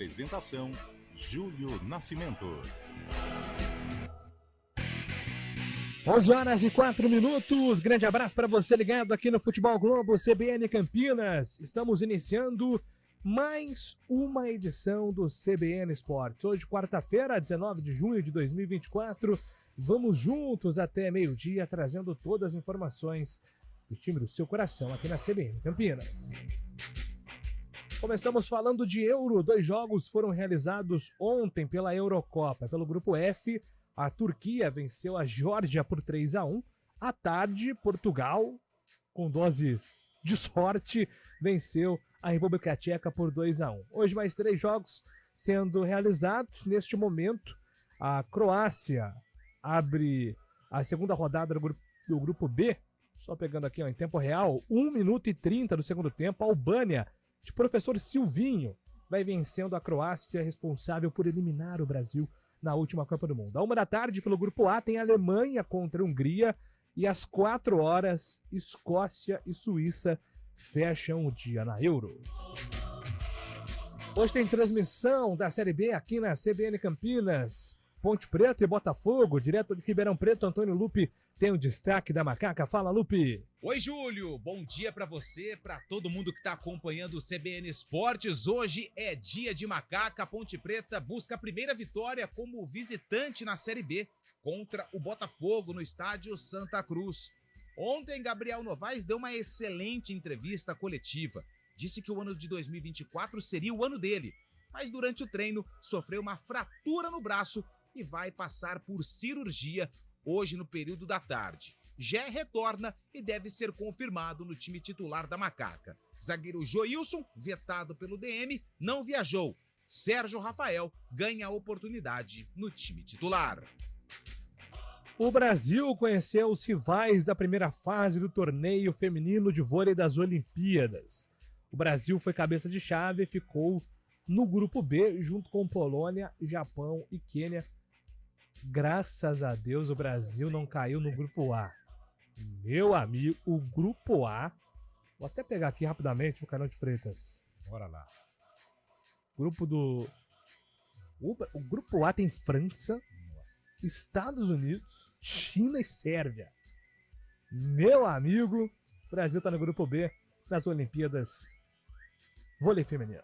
Apresentação: Júlio Nascimento. 11h04. Grande abraço para você ligado aqui no Futebol Globo CBN Campinas. Estamos iniciando mais uma edição do CBN Esportes. Hoje, quarta-feira, 19 de junho de 2024. Vamos juntos até meio-dia, trazendo todas as informações do time do seu coração aqui na CBN Campinas. Começamos falando de Euro. 2 jogos foram realizados ontem pela Eurocopa. Pelo grupo F, a Turquia venceu a Geórgia por 3-1. À tarde, Portugal, com doses de sorte, venceu a República Tcheca por 2-1. Hoje, mais 3 jogos sendo realizados. Neste momento, a Croácia abre a segunda rodada do grupo B. Só pegando aqui em tempo real, 1 minuto e 30 do segundo tempo. A Albânia, de professor Silvinho, vai vencendo a Croácia, responsável por eliminar o Brasil na última Copa do Mundo. À 1 da tarde, pelo grupo A, tem Alemanha contra a Hungria. E às 4 horas, Escócia e Suíça fecham o dia na Euro. Hoje tem transmissão da Série B aqui na CBN Campinas. Ponte Preta e Botafogo, direto de Ribeirão Preto, Antônio Lupi tem o destaque da Macaca. Fala, Lupi. Oi, Júlio. Bom dia pra você, pra todo mundo que tá acompanhando o CBN Esportes. Hoje é dia de Macaca. Ponte Preta busca a primeira vitória como visitante na Série B contra o Botafogo no estádio Santa Cruz. Ontem, Gabriel Novaes deu uma excelente entrevista coletiva. Disse que o ano de 2024 seria o ano dele, mas durante o treino sofreu uma fratura no braço e vai passar por cirurgia hoje no período da tarde. Jé retorna e deve ser confirmado no time titular da Macaca. Zagueiro Joilson, vetado pelo DM, não viajou. Sérgio Rafael ganha a oportunidade no time titular. O Brasil conheceu os rivais da primeira fase do torneio feminino de vôlei das Olimpíadas. O Brasil foi cabeça de chave e ficou no grupo B, junto com Polônia, Japão e Quênia. Graças a Deus o Brasil não caiu no grupo A. Meu amigo, o grupo A... Vou até pegar aqui rapidamente o canal de Freitas. Bora lá. O grupo A tem França, Estados Unidos, China e Sérvia. Meu amigo, o Brasil tá no grupo B das Olimpíadas Vôlei Feminino.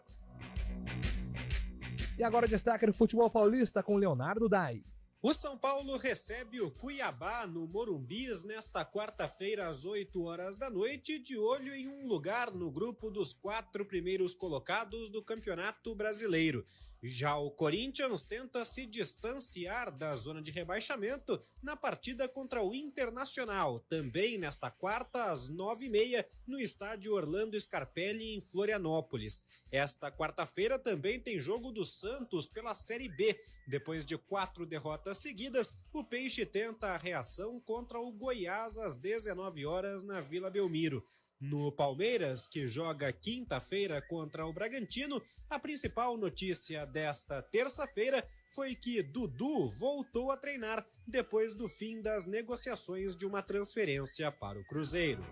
E agora destaque do futebol paulista com Leonardo Dai. O São Paulo recebe o Cuiabá no Morumbis nesta quarta-feira às 8 horas da noite, de olho em um lugar no grupo dos 4 primeiros colocados do Campeonato Brasileiro. Já o Corinthians tenta se distanciar da zona de rebaixamento na partida contra o Internacional, também nesta quarta às 9h30 no estádio Orlando Scarpelli em Florianópolis. Esta quarta-feira também tem jogo do Santos pela Série B. Depois de 4 derrotas seguidas, o Peixe tenta a reação contra o Goiás às 19 horas na Vila Belmiro. No Palmeiras, que joga quinta-feira contra o Bragantino, a principal notícia desta terça-feira foi que Dudu voltou a treinar depois do fim das negociações de uma transferência para o Cruzeiro.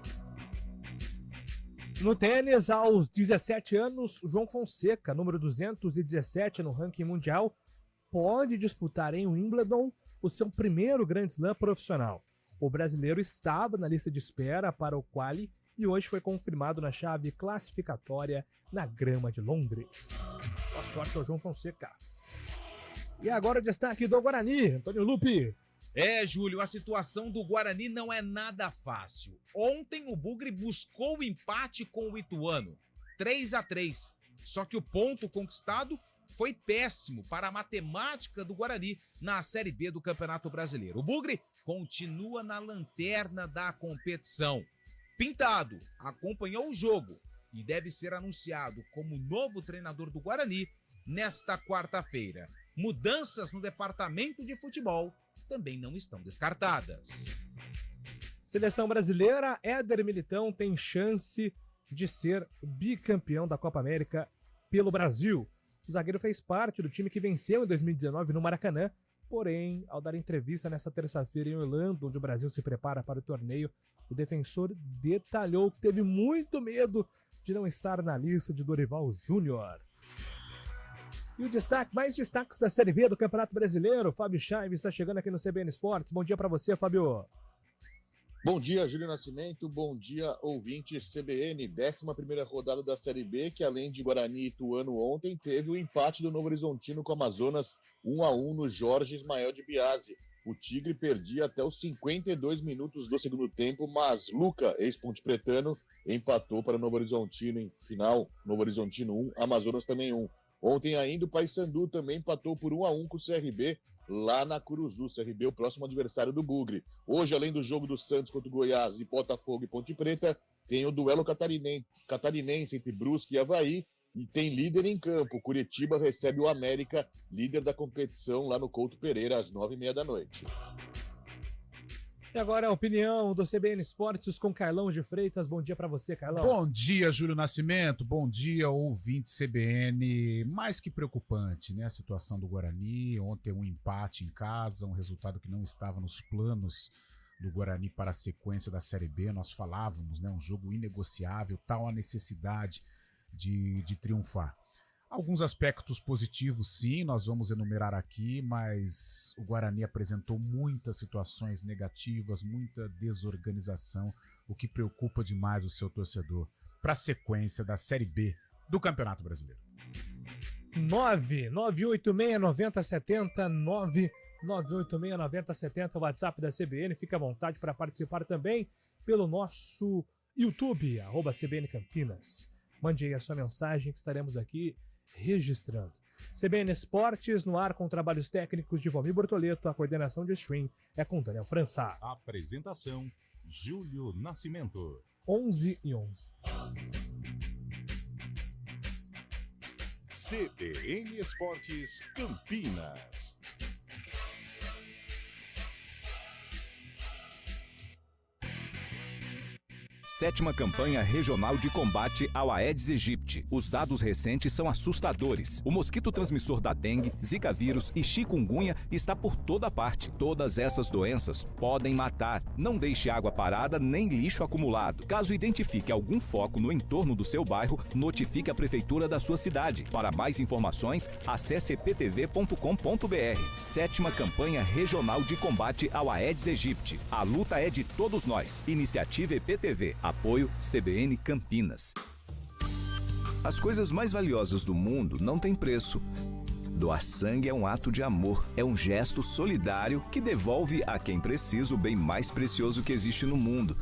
No tênis, aos 17 anos, João Fonseca, número 217 no ranking mundial, pode disputar em Wimbledon o seu primeiro Grand Slam profissional. O brasileiro estava na lista de espera para o quali e hoje foi confirmado na chave classificatória na grama de Londres. Boa sorte ao João Fonseca. E agora o destaque do Guarani, Antônio Lupi. Júlio, a situação do Guarani não é nada fácil. Ontem o Bugre buscou o empate com o Ituano, 3-3. Só que o ponto conquistado foi péssimo para a matemática do Guarani na Série B do Campeonato Brasileiro. O Bugre continua na lanterna da competição. Pintado acompanhou o jogo e deve ser anunciado como novo treinador do Guarani nesta quarta-feira. Mudanças no departamento de futebol também não estão descartadas. Seleção brasileira, Éder Militão tem chance de ser bicampeão da Copa América pelo Brasil. O zagueiro fez parte do time que venceu em 2019 no Maracanã, porém, ao dar entrevista nesta terça-feira em Orlando, onde o Brasil se prepara para o torneio, o defensor detalhou que teve muito medo de não estar na lista de Dorival Júnior. E o destaque, mais destaques da Série B do Campeonato Brasileiro. Fábio Chaves está chegando aqui no CBN Esportes. Bom dia para você, Fábio. Bom dia, Júlio Nascimento. Bom dia, ouvintes CBN. 11ª rodada da Série B, que além de Guarani e Ituano ontem, teve o empate do Novo Horizontino com o Amazonas 1-1 no Jorge Ismael de Biasi. O Tigre perdia até os 52 minutos do segundo tempo, mas Luca, ex-Ponte Pretano, empatou para o Novo Horizontino em final. Novo Horizontino 1, Amazonas também 1. Ontem ainda o Paysandu também empatou por 1-1 com o CRB lá na Curuzu. CRB, o próximo adversário do Bugre. Hoje, além do jogo do Santos contra o Goiás e Botafogo e Ponte Preta, tem o duelo catarinense entre Brusque e Avaí e tem líder em campo. Curitiba recebe o América, líder da competição lá no Couto Pereira, às 9h30 da noite. E agora a opinião do CBN Esportes com Carlão de Freitas. Bom dia para você, Carlão. Bom dia, Júlio Nascimento. Bom dia, ouvinte CBN. Mais que preocupante, né? A situação do Guarani. Ontem um empate em casa, um resultado que não estava nos planos do Guarani para a sequência da Série B. Nós falávamos, né? Um jogo inegociável, tal a necessidade de triunfar. Alguns aspectos positivos, sim, nós vamos enumerar aqui, mas o Guarani apresentou muitas situações negativas, muita desorganização, o que preocupa demais o seu torcedor para a sequência da Série B do Campeonato Brasileiro. 998699070, 998699070, o WhatsApp da CBN. Fica à vontade para participar também pelo nosso YouTube, @CBN Campinas. Mande aí a sua mensagem que estaremos aqui registrando. CBN Esportes no ar com trabalhos técnicos de Valmir Bortoleto. A coordenação de stream é com Daniel França. Apresentação, Júlio Nascimento. 11h11. CBN Esportes Campinas. Sétima campanha regional de combate ao Aedes aegypti. Os dados recentes são assustadores. O mosquito transmissor da dengue, zika vírus e chikungunya está por toda parte. Todas essas doenças podem matar. Não deixe água parada nem lixo acumulado. Caso identifique algum foco no entorno do seu bairro, notifique a prefeitura da sua cidade. Para mais informações, acesse eptv.com.br. Sétima campanha regional de combate ao Aedes aegypti. A luta é de todos nós. Iniciativa EPTV. Apoio CBN Campinas. As coisas mais valiosas do mundo não têm preço. Doar sangue é um ato de amor, é um gesto solidário que devolve a quem precisa o bem mais precioso que existe no mundo,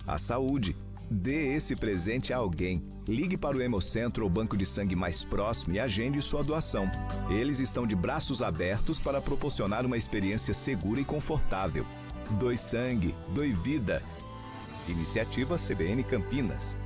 a saúde. Dê esse presente a alguém. Ligue para o Hemocentro ou banco de sangue mais próximo e agende sua doação. Eles estão de braços abertos para proporcionar uma experiência segura e confortável. Doe sangue, doe vida. Iniciativa CBN Campinas.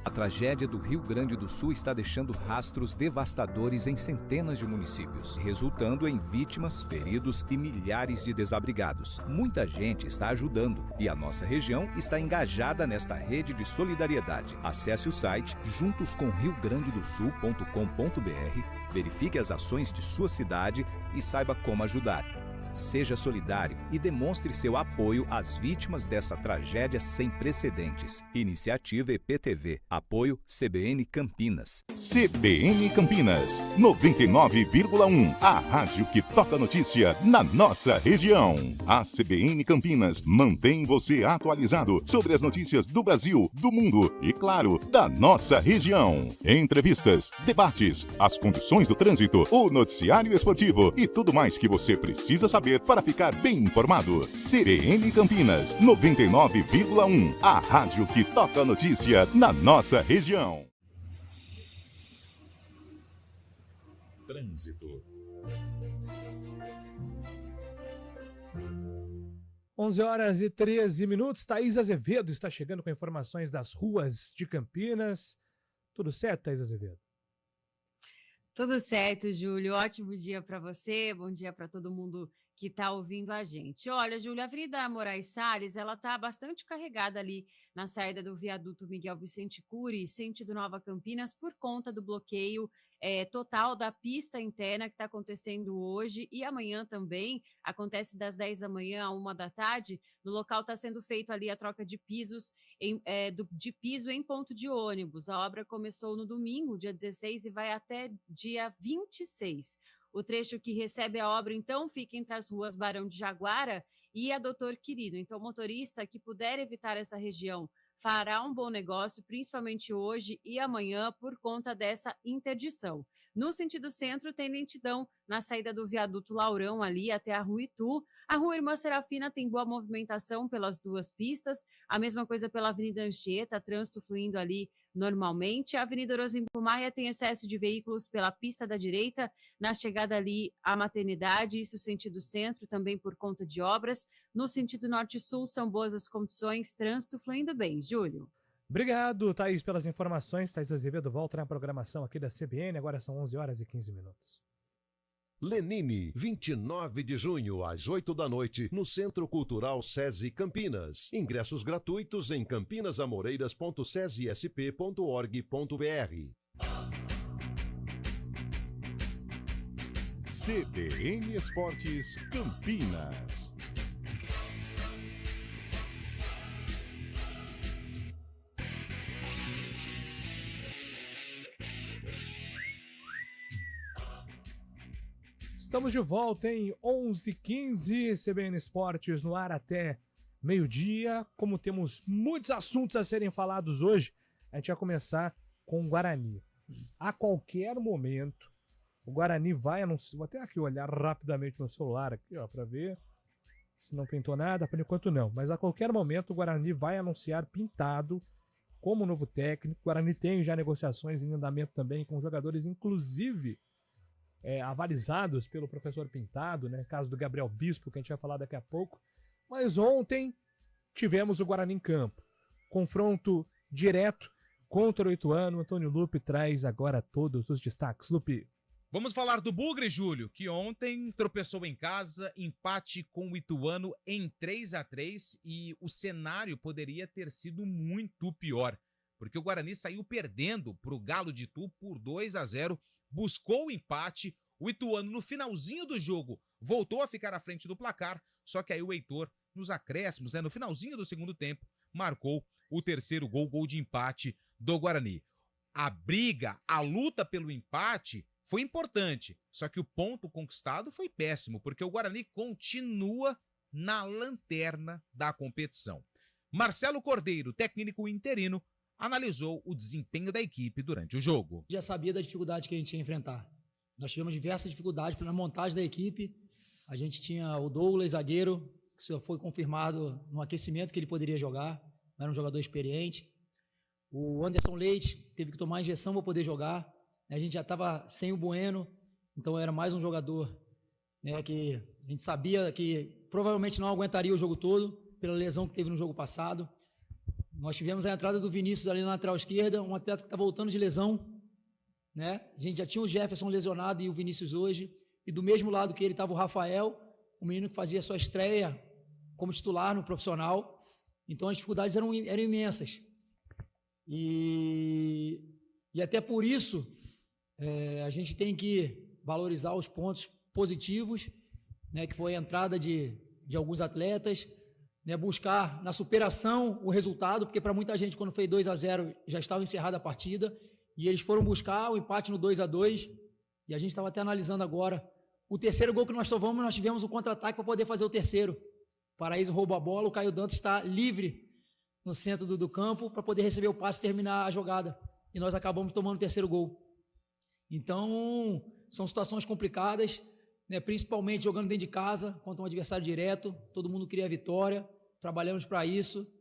A tragédia do Rio Grande do Sul está deixando rastros devastadores em centenas de municípios, resultando em vítimas, feridos e milhares de desabrigados. Muita gente está ajudando e a nossa região está engajada nesta rede de solidariedade. Acesse o site juntoscomriograndedosul.com.br, verifique as ações de sua cidade e saiba como ajudar. Seja solidário e demonstre seu apoio às vítimas dessa tragédia sem precedentes. Iniciativa EPTV. Apoio CBN Campinas. CBN Campinas, 99,1. A rádio que toca notícia na nossa região. A CBN Campinas mantém você atualizado sobre as notícias do Brasil, do mundo e, claro, da nossa região. Entrevistas, debates, as condições do trânsito, o noticiário esportivo e tudo mais que você precisa saber para ficar bem informado. CBN Campinas, 99,1. A rádio que toca a notícia na nossa região. Trânsito. 11h13. Thaís Azevedo está chegando com informações das ruas de Campinas. Tudo certo, Thaís Azevedo? Tudo certo, Júlio. Ótimo dia para você. Bom dia para todo mundo que está ouvindo a gente. Olha, Júlia, a Avenida Moraes Salles, ela está bastante carregada ali na saída do viaduto Miguel Vicente Cury, sentido Nova Campinas, por conta do bloqueio total da pista interna que está acontecendo hoje e amanhã também. Acontece das 10 da manhã a 1 da tarde. No local está sendo feito ali a troca de pisos, de piso em ponto de ônibus. A obra começou no domingo, dia 16, e vai até dia 26. O trecho que recebe a obra, então, fica entre as ruas Barão de Jaguara e a Doutor Querido. Então, o motorista que puder evitar essa região fará um bom negócio, principalmente hoje e amanhã, por conta dessa interdição. No sentido centro, tem lentidão na saída do viaduto Laurão, ali até a Rua Itu. A Rua Irmã Serafina tem boa movimentação pelas duas pistas. A mesma coisa pela Avenida Anchieta, trânsito fluindo ali normalmente. A Avenida Orozimbo Maia tem excesso de veículos pela pista da direita, na chegada ali à maternidade, isso sentido centro, também por conta de obras. No sentido norte-sul, são boas as condições, trânsito fluindo bem. Júlio. Obrigado, Thaís, pelas informações. Thaís Azevedo volta na programação aqui da CBN, agora são 11 horas e 15 minutos. Lenine, 29 de junho, às 8 da noite, no Centro Cultural SESI Campinas. Ingressos gratuitos em campinasamoreiras.sesisp.org.br. CBN Esportes Campinas. Estamos de volta em 11h15, CBN Esportes no ar até meio-dia. Como temos muitos assuntos a serem falados hoje, a gente vai começar com o Guarani. A qualquer momento, o Guarani vai anunciar... Vou até aqui olhar rapidamente no celular aqui, ó, para ver se não pintou nada. Por enquanto não, mas a qualquer momento o Guarani vai anunciar Pintado como novo técnico. O Guarani tem já negociações em andamento também com jogadores, inclusive... avalizados pelo professor Pintado, né? Caso do Gabriel Bispo, que a gente vai falar daqui a pouco. Mas ontem tivemos o Guarani em campo. Confronto direto contra o Ituano. Antônio Lupe traz agora todos os destaques. Lupe. Vamos falar do Bugre, Júlio, que ontem tropeçou em casa, empate com o Ituano em 3-3 e o cenário poderia ter sido muito pior, porque o Guarani saiu perdendo para o Galo de Itu por 2-0, buscou o empate, o Ituano no finalzinho do jogo voltou a ficar à frente do placar, só que aí o Heitor, nos acréscimos, no finalzinho do segundo tempo, marcou o terceiro gol de empate do Guarani. A briga, a luta pelo empate foi importante, só que o ponto conquistado foi péssimo, porque o Guarani continua na lanterna da competição. Marcelo Cordeiro, técnico interino, analisou o desempenho da equipe durante o jogo. Já sabia da dificuldade que a gente ia enfrentar. Nós tivemos diversas dificuldades na montagem da equipe. A gente tinha o Douglas, zagueiro, que só foi confirmado no aquecimento que ele poderia jogar. Era um jogador experiente. O Anderson Leite teve que tomar injeção para poder jogar. A gente já estava sem o Bueno, então era mais um jogador, né, que a gente sabia que provavelmente não aguentaria o jogo todo, pela lesão que teve no jogo passado. Nós tivemos a entrada do Vinícius ali na lateral esquerda, um atleta que está voltando de lesão, né? A gente já tinha o Jefferson lesionado e o Vinícius hoje, e do mesmo lado que ele estava o Rafael, o menino que fazia sua estreia como titular no profissional. Então as dificuldades eram imensas. E até por isso a gente tem que valorizar os pontos positivos, né, que foi a entrada de alguns atletas, né, buscar na superação o resultado, porque para muita gente, quando foi 2-0, já estava encerrada a partida, e eles foram buscar o empate no 2-2, e a gente estava até analisando agora o terceiro gol que nós tomamos, nós tivemos o contra-ataque para poder fazer o terceiro. O Paraíso roubou a bola, o Caio Dantas está livre no centro do campo para poder receber o passe e terminar a jogada, e nós acabamos tomando o terceiro gol. Então, são situações complicadas, né, principalmente jogando dentro de casa, contra um adversário direto, todo mundo queria a vitória, trabalhamos para isso,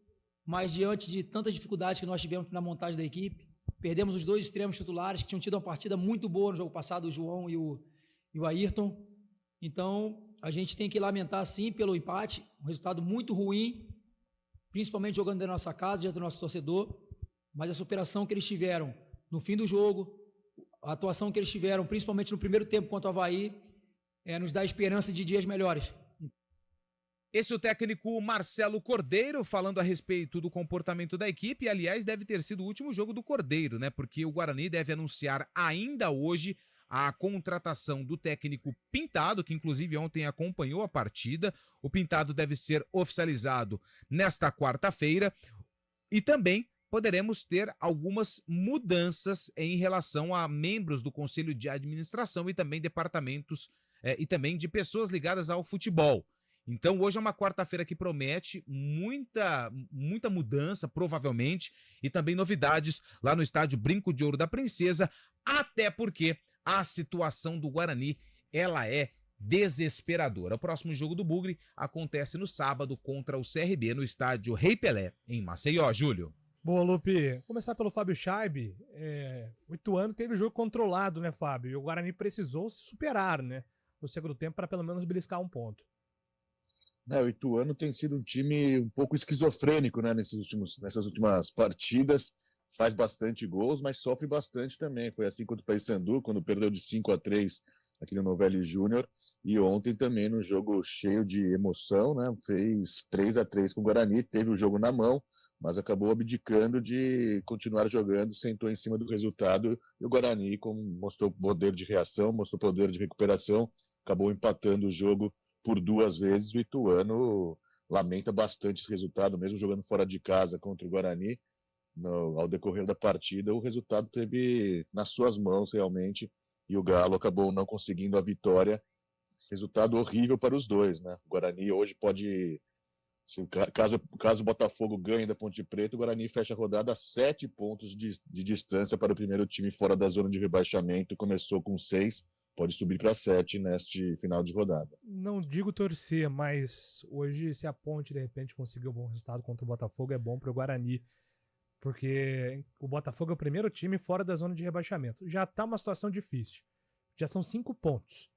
mas diante de tantas dificuldades que nós tivemos na montagem da equipe, perdemos os dois extremos titulares, que tinham tido uma partida muito boa no jogo passado, o João e o Ayrton. Então, a gente tem que lamentar, sim, pelo empate, um resultado muito ruim, principalmente jogando dentro da nossa casa, diante do nosso torcedor, mas a superação que eles tiveram no fim do jogo, a atuação que eles tiveram, principalmente no primeiro tempo contra o Avaí, nos dá esperança de dias melhores. Esse é o técnico Marcelo Cordeiro falando a respeito do comportamento da equipe. E, aliás, deve ter sido o último jogo do Cordeiro, né? Porque o Guarani deve anunciar ainda hoje a contratação do técnico Pintado, que inclusive ontem acompanhou a partida. O Pintado deve ser oficializado nesta quarta-feira. E também poderemos ter algumas mudanças em relação a membros do Conselho de Administração e também departamentos e também de pessoas ligadas ao futebol. Então hoje é uma quarta-feira que promete muita mudança, provavelmente, e também novidades lá no estádio Brinco de Ouro da Princesa, até porque a situação do Guarani, ela é desesperadora. O próximo jogo do Bugre acontece no sábado contra o CRB no estádio Rei Pelé, em Maceió, Júlio. Boa, Lupe. Vou começar pelo Fábio Scheibe. O Ituano teve o jogo controlado, né, Fábio? E o Guarani precisou se superar, né, no segundo tempo para pelo menos beliscar um ponto. O Ituano tem sido um time um pouco esquizofrênico, né, nessas últimas partidas. Faz bastante gols, mas sofre bastante também. Foi assim contra o Paysandu, quando perdeu de 5-3 aqui no Novelli Júnior. E ontem também, num jogo cheio de emoção, né, fez 3-3 com o Guarani, teve o jogo na mão, mas acabou abdicando de continuar jogando, sentou em cima do resultado. E o Guarani mostrou poder de reação, mostrou poder de recuperação, acabou empatando o jogo por 2 vezes. O Ituano lamenta bastante esse resultado, mesmo jogando fora de casa contra o Guarani. Ao decorrer da partida, o resultado teve nas suas mãos realmente, e o Galo acabou não conseguindo a vitória. Resultado horrível para os dois, né? O Guarani hoje pode, caso o Botafogo ganhe da Ponte Preta, o Guarani fecha a rodada a 7 pontos de distância para o primeiro time fora da zona de rebaixamento. Começou com 6, pode subir para 7 neste final de rodada. Não digo torcer, mas hoje, se a Ponte de repente conseguir um bom resultado contra o Botafogo, é bom para o Guarani. Porque o Botafogo é o primeiro time fora da zona de rebaixamento. Já tá uma situação difícil. Já são 5 pontos.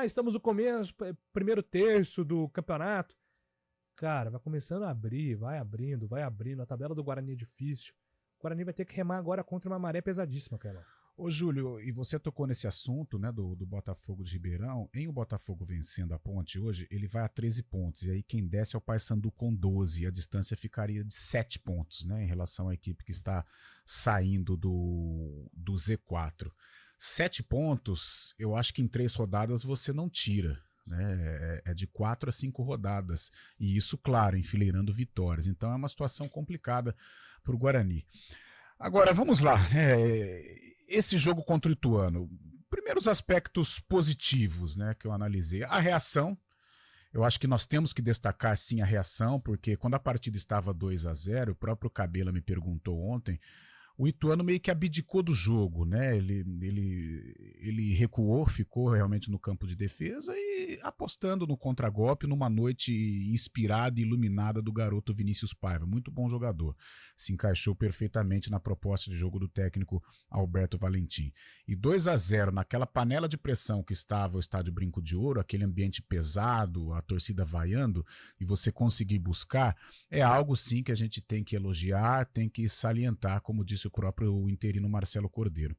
Estamos no começo, primeiro terço do campeonato. Cara, vai começando a abrir, vai abrindo. A tabela do Guarani é difícil. O Guarani vai ter que remar agora contra uma maré pesadíssima, Carlão. Ô Júlio, e você tocou nesse assunto, né, do Botafogo de Ribeirão. Em o Botafogo vencendo a Ponte hoje, ele vai a 13 pontos, e aí quem desce é o Paysandu com 12, e a distância ficaria de 7 pontos, né, em relação à equipe que está saindo do Z4. 7 pontos, eu acho que em 3 rodadas você não tira, né, é de 4 a 5 rodadas, e isso, claro, enfileirando vitórias. Então é uma situação complicada para o Guarani. Agora, vamos lá, esse jogo contra o Ituano, primeiros aspectos positivos, né, que eu analisei. A reação, eu acho que nós temos que destacar sim a reação, porque quando a partida estava 2-0, o próprio Cabela me perguntou ontem, o Ituano meio que abdicou do jogo, né? Ele recuou, ficou realmente no campo de defesa e apostando no contragolpe numa noite inspirada e iluminada do garoto Vinícius Paiva. Muito bom jogador. Se encaixou perfeitamente na proposta de jogo do técnico Alberto Valentim. E 2-0 naquela panela de pressão que estava o estádio Brinco de Ouro, aquele ambiente pesado, a torcida vaiando, e você conseguir buscar, é algo sim que a gente tem que elogiar, tem que salientar, como disse o próprio interino Marcelo Cordeiro.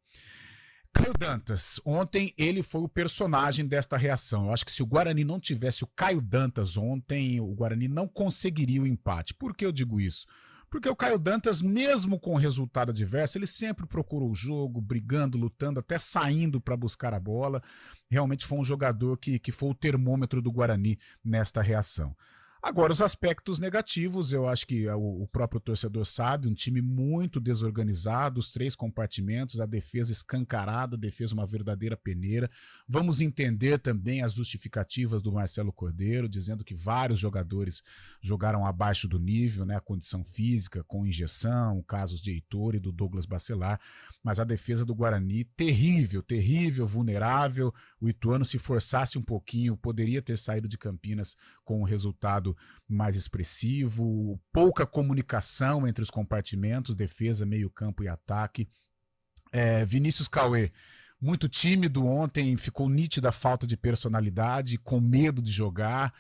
Caio Dantas, ontem ele foi o personagem desta reação. Eu acho que se o Guarani não tivesse o Caio Dantas ontem, o Guarani não conseguiria o empate. Por que eu digo isso? Porque o Caio Dantas, mesmo com o resultado adverso, ele sempre procurou o jogo, brigando, lutando, até saindo para buscar a bola. Realmente foi um jogador que foi o termômetro do Guarani nesta reação. Agora, os aspectos negativos, eu acho que o próprio torcedor sabe, um time muito desorganizado, os 3 compartimentos, a defesa escancarada, a defesa uma verdadeira peneira. Vamos entender também as justificativas do Marcelo Cordeiro, dizendo que vários jogadores jogaram abaixo do nível, né, a condição física, com injeção, casos de Heitor e do Douglas Bacelar, mas a defesa do Guarani, terrível, vulnerável. O Ituano, se forçasse um pouquinho, poderia ter saído de Campinas com um resultado mais expressivo, pouca comunicação entre os compartimentos, defesa, meio campo e ataque. Vinícius Cauê, muito tímido ontem, ficou nítida a falta de personalidade, com medo de jogar.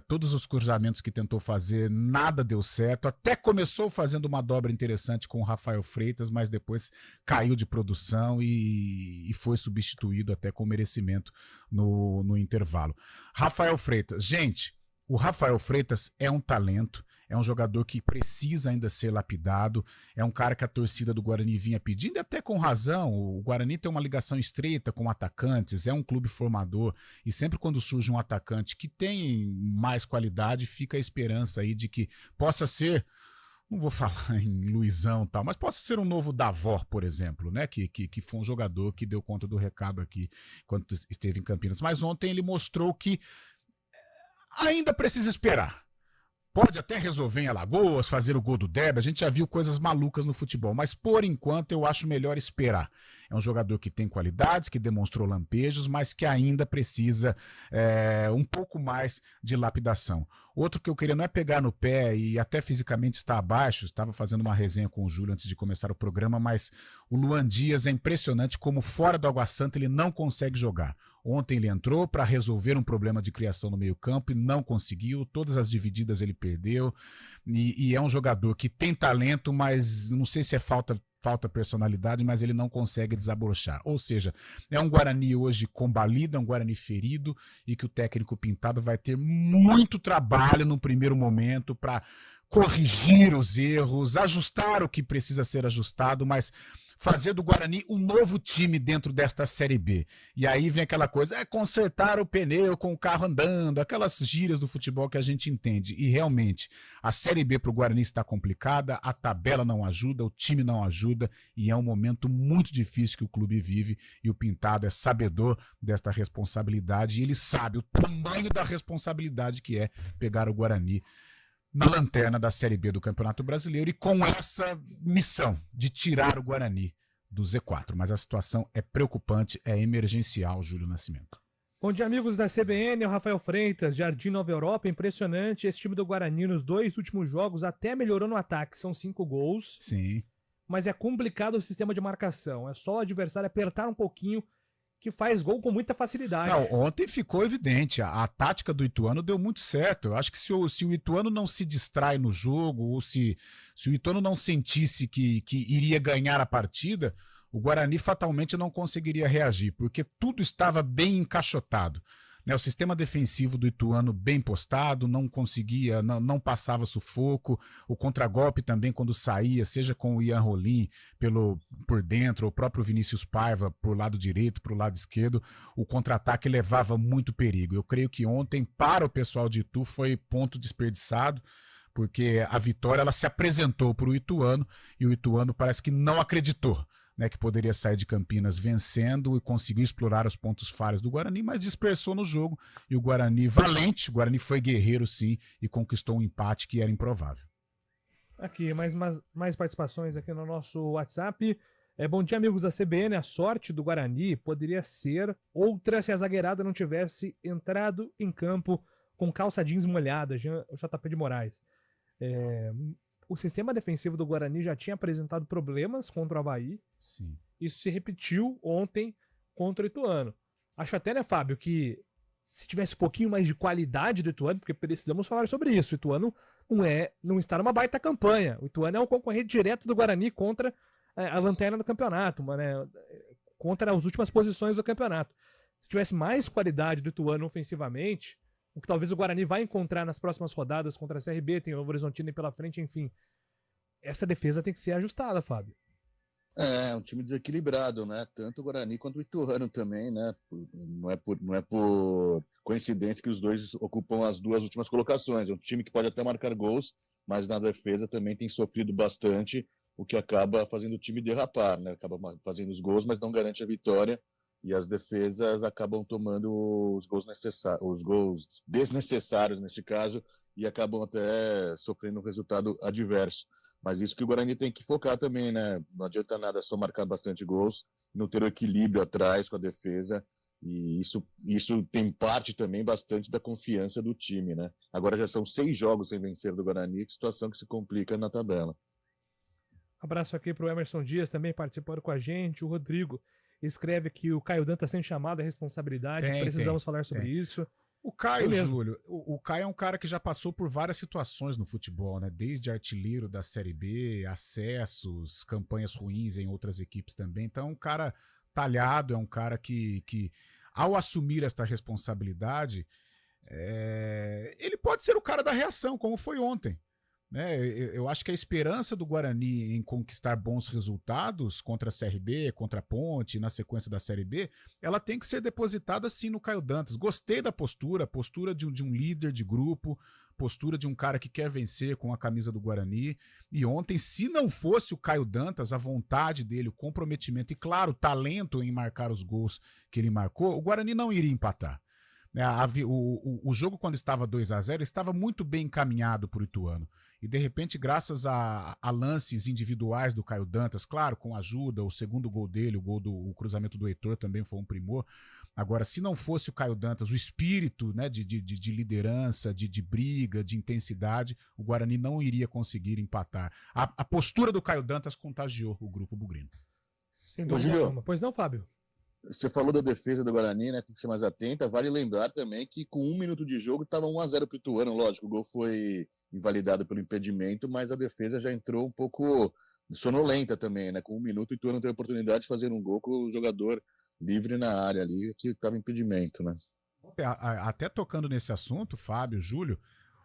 Todos os cruzamentos que tentou fazer, nada deu certo. Até começou fazendo uma dobra interessante com o Rafael Freitas, mas depois caiu de produção e foi substituído até com merecimento no intervalo. Rafael Freitas, gente, O Rafael Freitas é um talento, é um jogador que precisa ainda ser lapidado, é um cara que a torcida do Guarani vinha pedindo, e até com razão. O Guarani tem uma ligação estreita com atacantes, é um clube formador, e sempre quando surge um atacante que tem mais qualidade, fica a esperança aí de que possa ser, não vou falar em Luizão e tal, mas possa ser um novo Davó, por exemplo, né? Que foi um jogador que deu conta do recado aqui quando esteve em Campinas. Mas ontem ele mostrou que ainda precisa esperar. Pode até resolver em Alagoas, fazer o gol do Derby, a gente já viu coisas malucas no futebol, mas por enquanto eu acho melhor esperar. É um jogador que tem qualidades, que demonstrou lampejos, mas que ainda precisa um pouco mais de lapidação. Outro que eu queria não é pegar no pé e até fisicamente está abaixo, estava fazendo uma resenha com o Júlio antes de começar o programa, mas o Luan Dias é impressionante como fora do Água Santa ele não consegue jogar. Ontem ele entrou para resolver um problema de criação no meio-campo e não conseguiu. Todas as divididas ele perdeu. E é um jogador que tem talento, mas não sei se é falta personalidade, mas ele não consegue desabrochar. Ou seja, é um Guarani hoje combalido, é um Guarani ferido e que o técnico Pintado vai ter muito trabalho no primeiro momento para corrigir os erros, ajustar o que precisa ser ajustado, mas fazer do Guarani um novo time dentro desta Série B. E aí vem aquela coisa, consertar o pneu com o carro andando, aquelas gírias do futebol que a gente entende. E realmente, a Série B para o Guarani está complicada, a tabela não ajuda, o time não ajuda, e é um momento muito difícil que o clube vive, e o Pintado é sabedor desta responsabilidade, e ele sabe o tamanho da responsabilidade que é pegar o Guarani na lanterna da Série B do Campeonato Brasileiro e com essa missão de tirar o Guarani do Z4. Mas a situação é preocupante, é emergencial, Júlio Nascimento. Bom dia, amigos da CBN, o Rafael Freitas, Jardim Nova Europa, impressionante. Esse time do Guarani nos 2 últimos jogos até melhorou no ataque, são 5 gols. Sim. Mas é complicado o sistema de marcação, é só o adversário apertar um pouquinho que faz gol com muita facilidade. Não, ontem ficou evidente, a tática do Ituano deu muito certo. Eu acho que se o Ituano não se distrai no jogo, ou se o Ituano não sentisse que iria ganhar a partida, o Guarani fatalmente não conseguiria reagir, porque tudo estava bem encaixotado. O sistema defensivo do Ituano bem postado, não conseguia, não passava sufoco, o contragolpe também quando saía, seja com o Ian Rolim por dentro, ou o próprio Vinícius Paiva por lado direito, por lado esquerdo, o contra-ataque levava muito perigo. Eu creio que ontem, para o pessoal de Itu, foi ponto desperdiçado, porque a vitória ela se apresentou para o Ituano, e o Ituano parece que não acreditou, que poderia sair de Campinas vencendo e conseguiu explorar os pontos falhos do Guarani, mas dispersou no jogo, e o Guarani valente, o Guarani foi guerreiro sim, e conquistou um empate que era improvável. Aqui, mais participações aqui no nosso WhatsApp. Bom dia, amigos da CBN, a sorte do Guarani poderia ser outra se a zagueirada não tivesse entrado em campo com calça jeans molhada, JP de Moraes. O sistema defensivo do Guarani já tinha apresentado problemas contra o Avaí. Sim. Isso se repetiu ontem contra o Ituano. Acho até, né, Fábio, que se tivesse um pouquinho mais de qualidade do Ituano, porque precisamos falar sobre isso, o Ituano não está numa baita campanha. O Ituano é um concorrente direto do Guarani contra a lanterna do campeonato, contra as últimas posições do campeonato. Se tivesse mais qualidade do Ituano ofensivamente, o que talvez o Guarani vai encontrar nas próximas rodadas contra a CRB, tem o Novo Horizontino aí pela frente, enfim. Essa defesa tem que ser ajustada, Fábio. É um time desequilibrado, né? Tanto o Guarani quanto o Ituano também, né? Não é por coincidência que os dois ocupam as 2 últimas colocações. É um time que pode até marcar gols, mas na defesa também tem sofrido bastante, o que acaba fazendo o time derrapar, né? Acaba fazendo os gols, mas não garante a vitória. E as defesas acabam tomando os gols desnecessários nesse caso, e acabam até sofrendo um resultado adverso. Mas isso que o Guarani tem que focar também, né? Não adianta nada só marcar bastante gols, não ter o equilíbrio atrás com a defesa, e isso tem parte também bastante da confiança do time, né? Agora já são 6 jogos sem vencer do Guarani, que situação que se complica na tabela. Abraço aqui pro Emerson Dias também participando com a gente, o Rodrigo escreve que o Caio Dantas tem chamado a responsabilidade, precisamos falar sobre isso. O Caio, Júlio, o Caio é um cara que já passou por várias situações no futebol, né? Desde artilheiro da Série B, acessos, campanhas ruins em outras equipes também. Então é um cara talhado, é um cara que ao assumir esta responsabilidade, ele pode ser o cara da reação, como foi ontem. Né? Eu acho que a esperança do Guarani em conquistar bons resultados contra a CRB, contra a Ponte, na sequência da Série B, ela tem que ser depositada sim no Caio Dantas. Gostei da postura de um líder de grupo, postura de um cara que quer vencer com a camisa do Guarani. E ontem, se não fosse o Caio Dantas, a vontade dele, o comprometimento e, claro, o talento em marcar os gols que ele marcou, o Guarani não iria empatar. O jogo, quando estava 2-0, estava muito bem encaminhado por Ituano. E, de repente, graças a lances individuais do Caio Dantas, claro, com ajuda, o segundo gol dele, o cruzamento do Heitor também foi um primor. Agora, se não fosse o Caio Dantas, o espírito, né, de liderança, de briga, de intensidade, o Guarani não iria conseguir empatar. A postura do Caio Dantas contagiou o grupo bugrino. Sem dúvida nenhuma. Pois não, Fábio? Você falou da defesa do Guarani, né? Tem que ser mais atenta. Vale lembrar também que com 1 minuto de jogo estava 1-0 para o Ituano. Lógico, o gol foi invalidado pelo impedimento, mas a defesa já entrou um pouco sonolenta também, né? Com 1 minuto, o Ituano teve a oportunidade de fazer um gol com o jogador livre na área ali, que estava impedimento, né? Até tocando nesse assunto, Fábio, Júlio,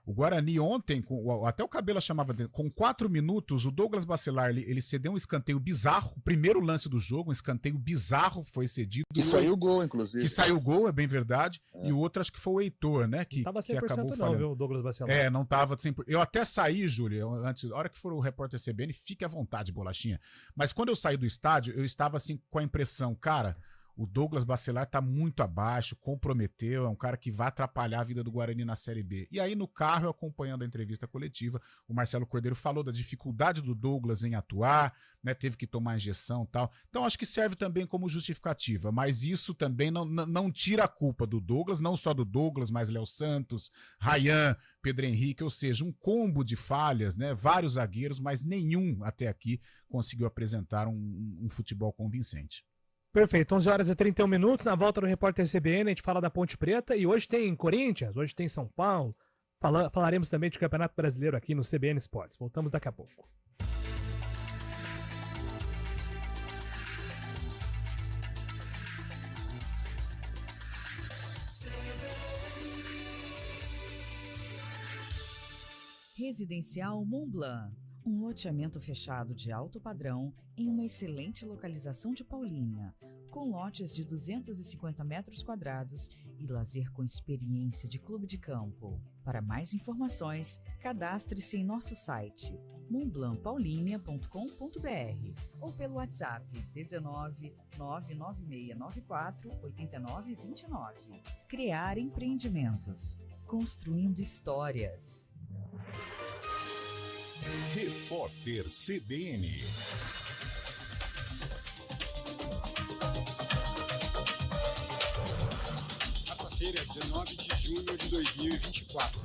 o Guarani ontem, até o Cabela chamava dele, com 4 minutos, o Douglas Bacelar, ele cedeu um escanteio bizarro, o primeiro lance do jogo, um escanteio bizarro foi cedido. Que saiu o gol, inclusive. Que saiu o gol, é bem verdade, e o outro acho que foi o Heitor, né? Que não tava 100% que acabou não, falhando. viu, o Douglas Bacelar. Não tava 100%. Eu até saí, Júlio, antes, a hora que for o repórter CBN, fique à vontade, bolachinha. Mas quando eu saí do estádio, eu estava assim com a impressão, cara, o Douglas Bacelar tá muito abaixo, comprometeu, é um cara que vai atrapalhar a vida do Guarani na Série B. E aí no carro, acompanhando a entrevista coletiva, o Marcelo Cordeiro falou da dificuldade do Douglas em atuar, né, teve que tomar injeção e tal. Então acho que serve também como justificativa, mas isso também não tira a culpa do Douglas, não só do Douglas, mas Léo Santos, Ryan, Pedro Henrique, ou seja, um combo de falhas, né, vários zagueiros, mas nenhum até aqui conseguiu apresentar um futebol convincente. Perfeito, 11h31, na volta do Repórter CBN, a gente fala da Ponte Preta e hoje tem Corinthians, hoje tem São Paulo, falaremos também de Campeonato Brasileiro aqui no CBN Esportes, voltamos daqui a pouco. Residencial Montblanc, um loteamento fechado de alto padrão em uma excelente localização de Paulínia, com lotes de 250 metros quadrados e lazer com experiência de clube de campo. Para mais informações, cadastre-se em nosso site montblancpaulinia.com.br ou pelo WhatsApp 19 99694 8929. Criar empreendimentos, construindo histórias. Repórter CBN. Quarta-feira, 19 de junho de 2024.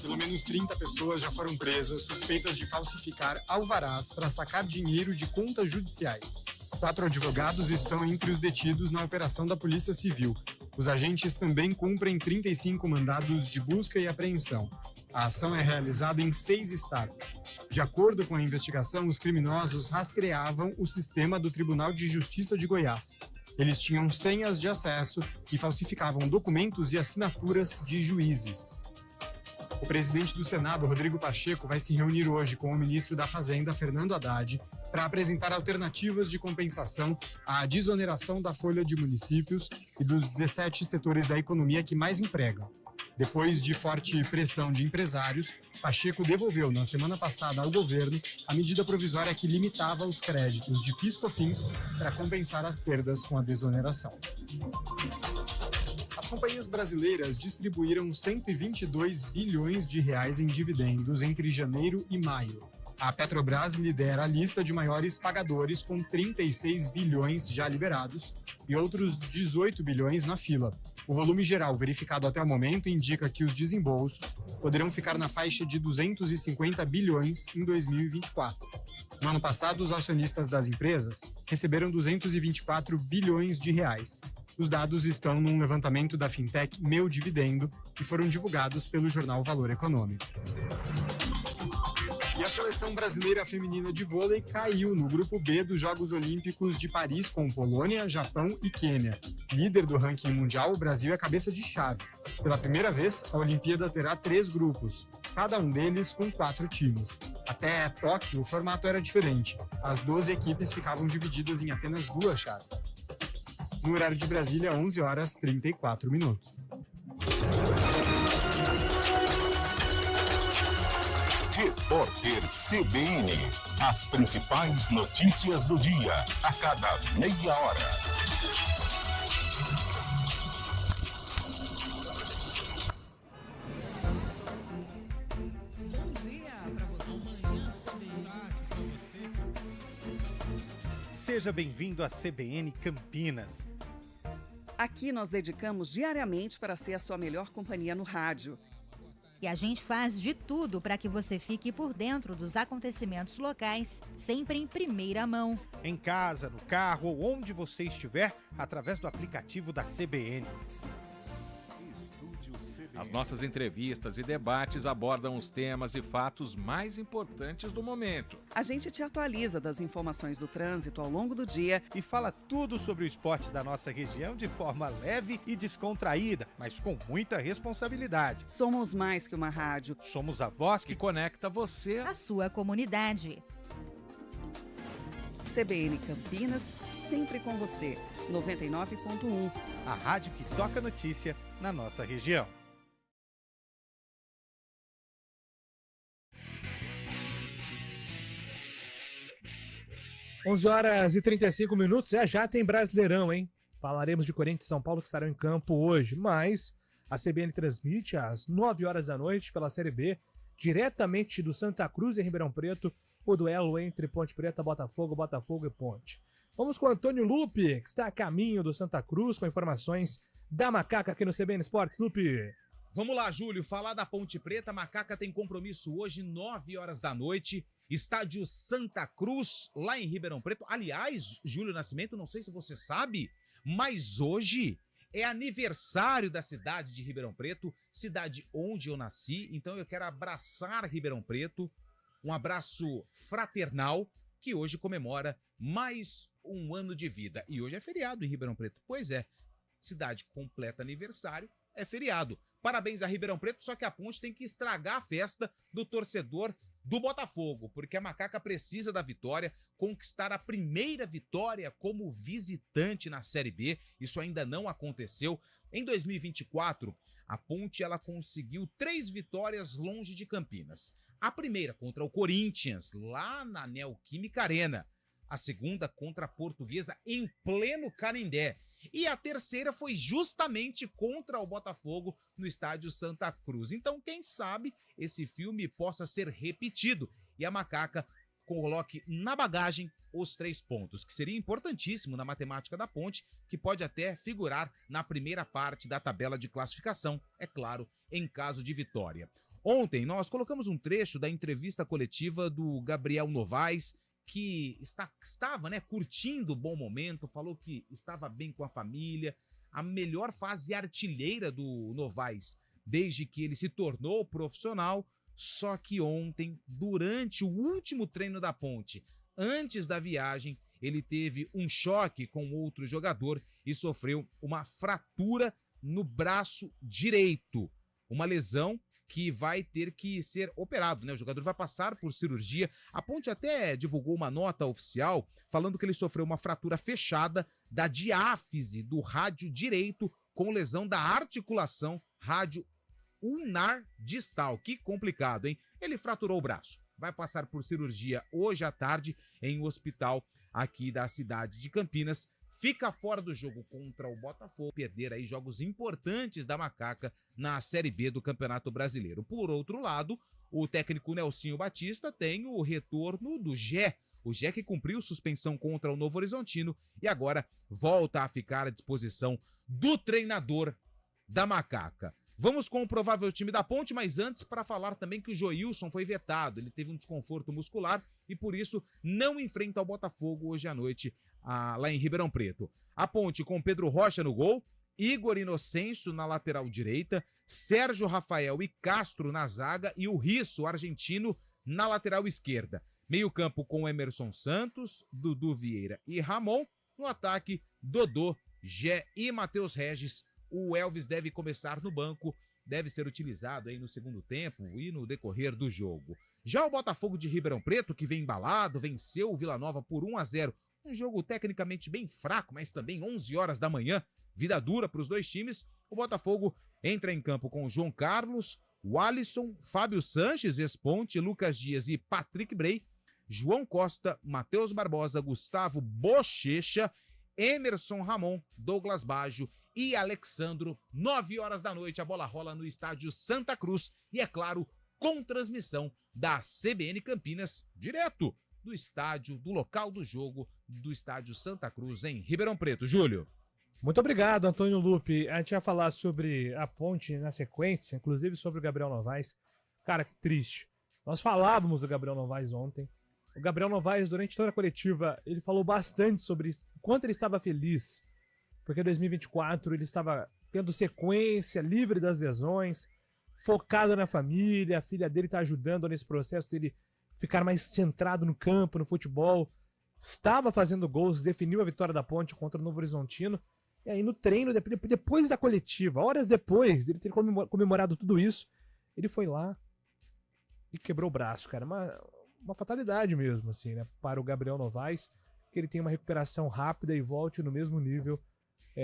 Pelo menos 30 pessoas já foram presas suspeitas de falsificar alvarás para sacar dinheiro de contas judiciais. 4 advogados estão entre os detidos na operação da Polícia Civil. Os agentes também cumprem 35 mandados de busca e apreensão. A ação é realizada em 6 estados. De acordo com a investigação, os criminosos rastreavam o sistema do Tribunal de Justiça de Goiás. Eles tinham senhas de acesso e falsificavam documentos e assinaturas de juízes. O presidente do Senado, Rodrigo Pacheco, vai se reunir hoje com o ministro da Fazenda, Fernando Haddad, para apresentar alternativas de compensação à desoneração da folha de municípios e dos 17 setores da economia que mais empregam. Depois de forte pressão de empresários, Pacheco devolveu na semana passada ao governo a medida provisória que limitava os créditos de PIS/COFINS para compensar as perdas com a desoneração. As companhias brasileiras distribuíram 122 bilhões de reais em dividendos entre janeiro e maio. A Petrobras lidera a lista de maiores pagadores com 36 bilhões já liberados e outros 18 bilhões na fila. O volume geral verificado até o momento indica que os desembolsos poderão ficar na faixa de 250 bilhões em 2024. No ano passado, os acionistas das empresas receberam 224 bilhões de reais. Os dados estão num levantamento da fintech Meu Dividendo e foram divulgados pelo jornal Valor Econômico. E a seleção brasileira feminina de vôlei caiu no grupo B dos Jogos Olímpicos de Paris com Polônia, Japão e Quênia. Líder do ranking mundial, o Brasil é cabeça de chave. Pela primeira vez, a Olimpíada terá 3 grupos, cada um deles com 4 times. Até Tóquio, o formato era diferente. As 12 equipes ficavam divididas em apenas 2 chaves. No horário de Brasília, 11h34. Repórter CBN. As principais notícias do dia, a cada meia hora. Bom dia para você. Manhã CBN. Tarde para você. Seja bem-vindo à CBN Campinas. Aqui nós dedicamos diariamente para ser a sua melhor companhia no rádio. E a gente faz de tudo para que você fique por dentro dos acontecimentos locais, sempre em primeira mão. Em casa, no carro ou onde você estiver, através do aplicativo da CBN. As nossas entrevistas e debates abordam os temas e fatos mais importantes do momento. A gente te atualiza das informações do trânsito ao longo do dia e fala tudo sobre o esporte da nossa região de forma leve e descontraída, mas com muita responsabilidade. Somos mais que uma rádio. Somos a voz que conecta você à sua comunidade. CBN Campinas, sempre com você. 99.1. A rádio que toca notícia na nossa região. 11h35, já tem Brasileirão, hein? Falaremos de Corinthians e São Paulo que estarão em campo hoje, mas a CBN transmite às 9h da noite pela Série B, diretamente do Santa Cruz e Ribeirão Preto, o duelo entre Ponte Preta, Botafogo e Ponte. Vamos com o Antônio Lupe, que está a caminho do Santa Cruz, com informações da Macaca aqui no CBN Esportes. Lupe. Vamos lá, Júlio, falar da Ponte Preta. A Macaca tem compromisso hoje, 9h da noite, estádio Santa Cruz, lá em Ribeirão Preto. Aliás, Júlio Nascimento, não sei se você sabe, mas hoje é aniversário da cidade de Ribeirão Preto, cidade onde eu nasci. Então eu quero abraçar Ribeirão Preto, um abraço fraternal, que hoje comemora mais um ano de vida. E hoje é feriado em Ribeirão Preto. Pois é, cidade completa aniversário, é feriado. Parabéns a Ribeirão Preto, só que a Ponte tem que estragar a festa do torcedor do Botafogo, porque a Macaca precisa da vitória, conquistar a primeira vitória como visitante na Série B. Isso ainda não aconteceu. Em 2024, a Ponte ela conseguiu 3 vitórias longe de Campinas. A primeira contra o Corinthians, lá na Neoquímica Arena. A segunda contra a Portuguesa, em pleno Canindé. E a terceira foi justamente contra o Botafogo no estádio Santa Cruz. Então, quem sabe esse filme possa ser repetido e a Macaca coloque na bagagem os 3 pontos, que seria importantíssimo na matemática da Ponte, que pode até figurar na primeira parte da tabela de classificação, é claro, em caso de vitória. Ontem nós colocamos um trecho da entrevista coletiva do Gabriel Novaes, que estava curtindo o bom momento, falou que estava bem com a família, a melhor fase artilheira do Novaes, desde que ele se tornou profissional. Só que ontem, durante o último treino da Ponte, antes da viagem, ele teve um choque com outro jogador e sofreu uma fratura no braço direito, uma lesão que vai ter que ser operado, né? O jogador vai passar por cirurgia. A Ponte até divulgou uma nota oficial falando que ele sofreu uma fratura fechada da diáfise do rádio direito com lesão da articulação rádio ulnar distal. Que complicado, hein? Ele fraturou o braço. Vai passar por cirurgia hoje à tarde em um hospital aqui da cidade de Campinas. Fica fora do jogo contra o Botafogo, perder aí jogos importantes da Macaca na Série B do Campeonato Brasileiro. Por outro lado, o técnico Nelsinho Batista tem o retorno do Gé. O Gé que cumpriu suspensão contra o Novo Horizontino e agora volta a ficar à disposição do treinador da Macaca. Vamos com o provável time da Ponte, mas antes para falar também que o Joilson foi vetado. Ele teve um desconforto muscular e por isso não enfrenta o Botafogo hoje à noite lá em Ribeirão Preto. A Ponte com Pedro Rocha no gol, Igor Inocêncio na lateral direita, Sérgio Rafael e Castro na zaga e o Risso, argentino, na lateral esquerda. Meio-campo com Emerson Santos, Dudu Vieira e Ramon. No ataque, Dodô, Gé e Matheus Regis. O Elvis deve começar no banco, deve ser utilizado aí no segundo tempo e no decorrer do jogo. Já o Botafogo de Ribeirão Preto, que vem embalado, venceu o Vila Nova por 1-0. Um jogo tecnicamente bem fraco, mas também 11 horas da manhã. Vida dura para os dois times. O Botafogo entra em campo com João Carlos, Alisson, Fábio Sanches, ex-Ponte, Lucas Dias e Patrick Bray, João Costa, Matheus Barbosa, Gustavo Bochecha, Emerson Ramon, Douglas Baggio e Alexandro. 9 horas da noite, a bola rola no estádio Santa Cruz e, é claro, com transmissão da CBN Campinas, direto do estádio, do local do jogo, do estádio Santa Cruz, em Ribeirão Preto. Júlio. Muito obrigado, Antônio Lupe. A gente vai falar sobre a Ponte na sequência, inclusive sobre o Gabriel Novaes. Cara, que triste. Nós falávamos do Gabriel Novaes ontem. O Gabriel Novaes, durante toda a coletiva, ele falou bastante sobre isso, quanto ele estava feliz, porque em 2024 ele estava tendo sequência, livre das lesões, focado na família, a filha dele está ajudando nesse processo dele ficar mais centrado no campo, no futebol. Estava fazendo gols, definiu a vitória da Ponte contra o Novo Horizontino. E aí no treino, depois da coletiva, horas depois de ele ter comemorado tudo isso, ele foi lá e quebrou o braço, cara. Uma fatalidade mesmo, assim, né? Para o Gabriel Novaes, que ele tenha uma recuperação rápida e volte no mesmo nível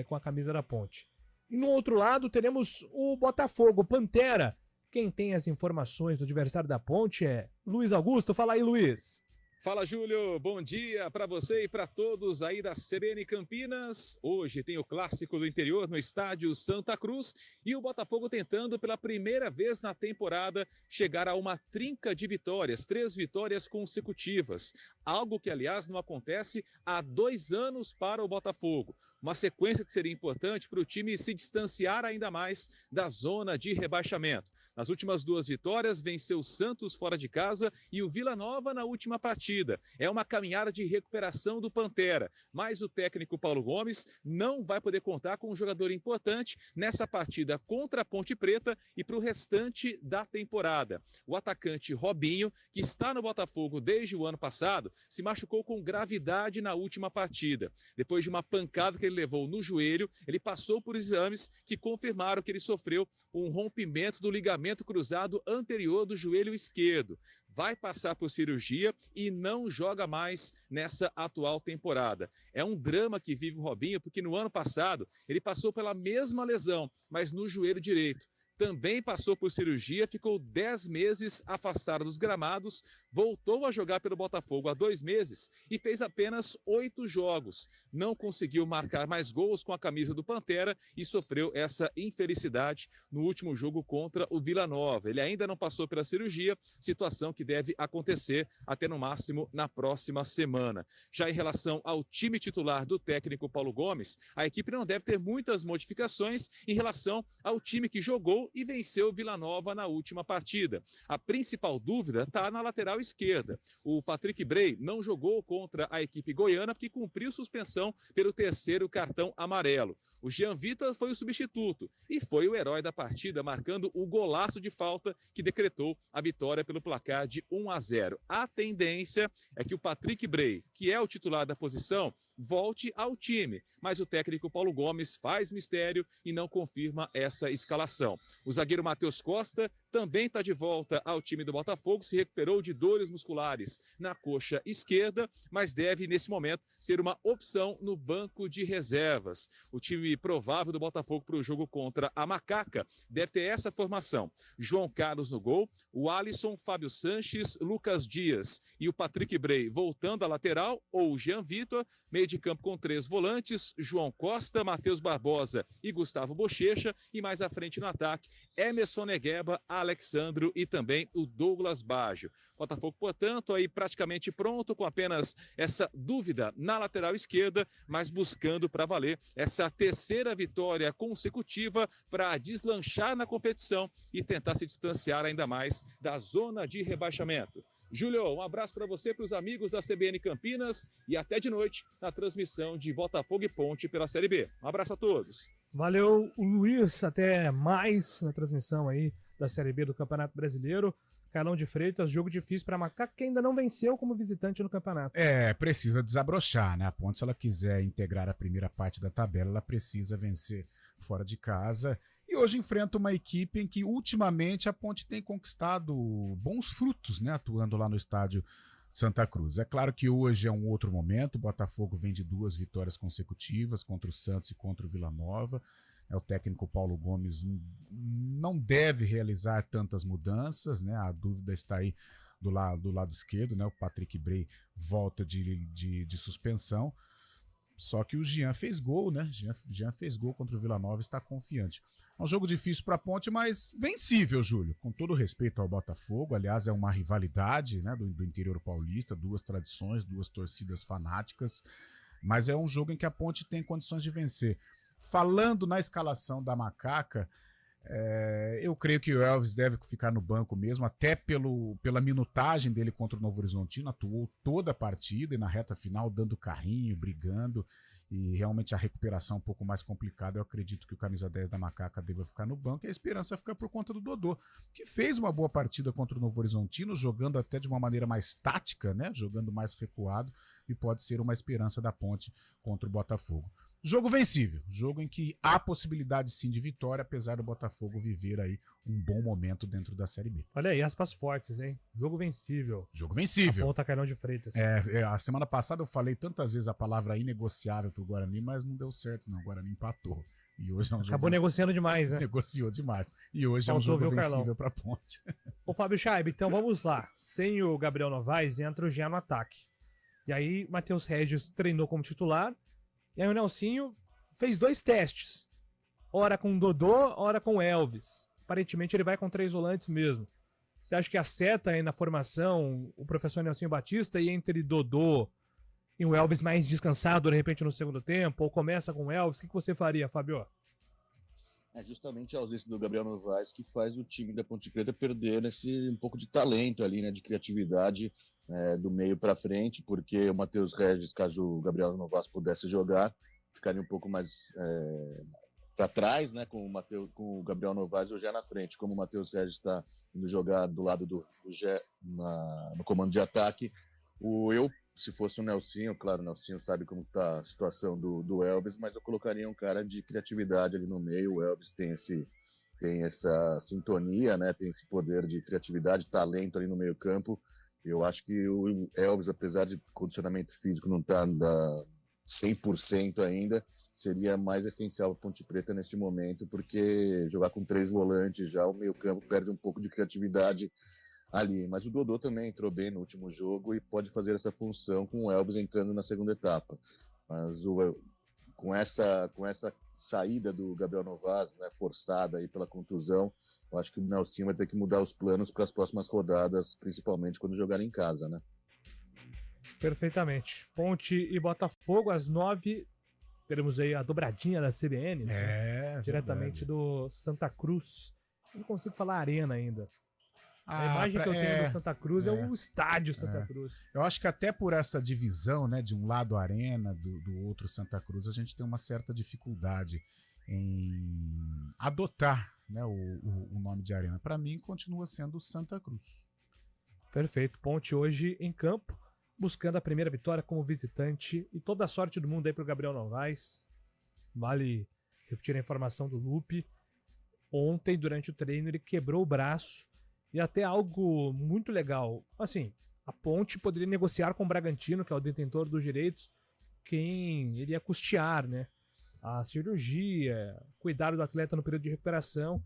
com a camisa da Ponte. E no outro lado teremos o Botafogo, Pantera. Quem tem as informações do adversário da Ponte é Luiz Augusto. Fala aí, Luiz. Fala, Júlio. Bom dia para você e para todos aí da CBN Campinas. Hoje tem o clássico do interior no estádio Santa Cruz e o Botafogo tentando pela primeira vez na temporada chegar a uma trinca de vitórias, 3 vitórias consecutivas. Algo que, aliás, não acontece há 2 anos para o Botafogo. Uma sequência que seria importante para o time se distanciar ainda mais da zona de rebaixamento. Nas últimas 2 vitórias, venceu o Santos fora de casa e o Vila Nova na última partida. É uma caminhada de recuperação do Pantera, mas o técnico Paulo Gomes não vai poder contar com um jogador importante nessa partida contra a Ponte Preta e para o restante da temporada. O atacante Robinho, que está no Botafogo desde o ano passado, se machucou com gravidade na última partida. Depois de uma pancada que ele levou no joelho, ele passou por exames que confirmaram que ele sofreu um rompimento do ligamento cruzado anterior do joelho esquerdo. Vai passar por cirurgia e não joga mais nessa atual temporada. É um drama que vive o Robinho, porque no ano passado ele passou pela mesma lesão, mas no joelho direito. Também passou por cirurgia, ficou 10 meses afastado dos gramados, voltou a jogar pelo Botafogo há 2 meses e fez apenas 8 jogos. Não conseguiu marcar mais gols com a camisa do Pantera e sofreu essa infelicidade no último jogo contra o Vila Nova. Ele ainda não passou pela cirurgia, situação que deve acontecer até no máximo na próxima semana. Já em relação ao time titular do técnico Paulo Gomes, a equipe não deve ter muitas modificações em relação ao time que jogou e venceu o Vila Nova na última partida. A principal dúvida está na lateral esquerda. O Patrick Bray não jogou contra a equipe goiana porque cumpriu suspensão pelo 3º cartão amarelo. O Jean Vitor foi o substituto e foi o herói da partida, marcando o golaço de falta que decretou a vitória pelo placar de 1-0. A tendência é que o Patrick Bray, que é o titular da posição, volte ao time, mas o técnico Paulo Gomes faz mistério e não confirma essa escalação. O zagueiro Matheus Costa também está de volta ao time do Botafogo, se recuperou de dores musculares na coxa esquerda, mas deve, nesse momento, ser uma opção no banco de reservas. O time provável do Botafogo para o jogo contra a Macaca deve ter essa formação: João Carlos no gol, o Alisson, Fábio Sanches, Lucas Dias e o Patrick Bray voltando à lateral, ou o Jean Vitor, meio de campo com 3 volantes, João Costa, Matheus Barbosa e Gustavo Bochecha, e mais à frente no ataque, Emerson Negueba, Alexandro e também o Douglas Baggio. Botafogo, portanto, aí praticamente pronto, com apenas essa dúvida na lateral esquerda, mas buscando para valer essa 3ª vitória consecutiva para deslanchar na competição e tentar se distanciar ainda mais da zona de rebaixamento. Júlio, um abraço para você, para os amigos da CBN Campinas e até de noite na transmissão de Botafogo e Ponte pela Série B. Um abraço a todos. Valeu, Luiz. Até mais na transmissão aí da Série B do Campeonato Brasileiro. Carlão de Freitas, jogo difícil para Macaca, que ainda não venceu como visitante no campeonato. Precisa desabrochar, né? A Ponte, se ela quiser integrar a primeira parte da tabela, ela precisa vencer fora de casa. E hoje enfrenta uma equipe em que, ultimamente, a Ponte tem conquistado bons frutos, né? Atuando lá no estádio Santa Cruz. É claro que hoje é um outro momento, o Botafogo vem de 2 vitórias consecutivas contra o Santos e contra o Vila Nova. O técnico Paulo Gomes não deve realizar tantas mudanças, né? A dúvida está aí do lado esquerdo, né? O Patrick Bray volta de suspensão. Só que o Jean fez gol, né? Jean fez gol contra o Vila Nova e está confiante. É um jogo difícil para a Ponte, mas vencível, Júlio. Com todo respeito ao Botafogo, aliás, é uma rivalidade, né, do interior paulista, 2 tradições, 2 torcidas fanáticas, mas é um jogo em que a Ponte tem condições de vencer. Falando na escalação da Macaca, eu creio que o Elvis deve ficar no banco mesmo, até pela minutagem dele contra o Novo Horizontino, atuou toda a partida e na reta final dando carrinho, brigando, e realmente a recuperação um pouco mais complicada. Eu acredito que o camisa 10 da Macaca deva ficar no banco, e a esperança fica por conta do Dodô, que fez uma boa partida contra o Novo Horizontino, jogando até de uma maneira mais tática, né? Jogando mais recuado, e pode ser uma esperança da Ponte contra o Botafogo. Jogo vencível, jogo em que há possibilidade sim de vitória, apesar do Botafogo viver aí um bom momento dentro da Série B. Olha aí, aspas fortes, hein? Jogo vencível. Jogo vencível. Aponta Carlão de Freitas. A semana passada eu falei tantas vezes a palavra inegociável pro Guarani, mas não deu certo não, o Guarani empatou. E hoje é um Acabou negociando demais, né? Negociou demais. E hoje Faltou, é um jogo vencível pra Ponte. Ô Fábio Chaib, então vamos lá. Sem o Gabriel Novaes, entra o Jean no ataque. E aí, Matheus Regis treinou como titular. E aí o Nelsinho fez 2 testes. Ora com o Dodô, ora com o Elvis. Aparentemente ele vai com 3 volantes mesmo. Você acha que acerta aí na formação o professor Nelsinho Batista e entre Dodô e o Elvis mais descansado de repente no segundo tempo? Ou começa com o Elvis? O que você faria, Fábio? É justamente a ausência do Gabriel Novaes que faz o time da Ponte Preta perder um pouco de talento ali, né, de criatividade do meio para frente, porque o Matheus Regis, caso o Gabriel Novaes pudesse jogar, ficaria um pouco mais para trás, né, com o Gabriel Novaes já na frente. Como o Matheus Regis está indo jogar do lado do Gé no comando de ataque, se fosse o Nelsinho, claro, o Nelsinho sabe como está a situação do Elvis, mas eu colocaria um cara de criatividade ali no meio. O Elvis tem essa sintonia, né, tem esse poder de criatividade, talento ali no meio campo. Eu acho que o Elvis, apesar de condicionamento físico não estar 100% ainda, seria mais essencial para Ponte Preta neste momento, porque jogar com 3 volantes já, o meio campo perde um pouco de criatividade ali. Mas o Dodô também entrou bem no último jogo e pode fazer essa função com o Elvis entrando na segunda etapa. Mas com essa saída do Gabriel Novaes, né, forçada aí pela contusão, eu acho que o Nelsinho vai ter que mudar os planos para as próximas rodadas, principalmente quando jogar em casa, né? Perfeitamente. Ponte e Botafogo, às 9h, teremos aí a dobradinha da CBN, né? Diretamente do Santa Cruz. Não consigo falar arena ainda. A imagem que eu tenho do Santa Cruz é o estádio Santa Cruz. Eu acho que até por essa divisão, né, de um lado a Arena, do outro Santa Cruz, a gente tem uma certa dificuldade em adotar, né, o nome de Arena. Para mim, continua sendo Santa Cruz. Perfeito. Ponte hoje em campo, buscando a primeira vitória como visitante. E toda a sorte do mundo aí pro Gabriel Novaes. Vale repetir a informação do Lupe. Ontem, durante o treino, ele quebrou o braço. E até algo muito legal. Assim, a Ponte poderia negociar com o Bragantino, que é o detentor dos direitos, quem iria custear, né, a cirurgia, cuidar do atleta no período de recuperação.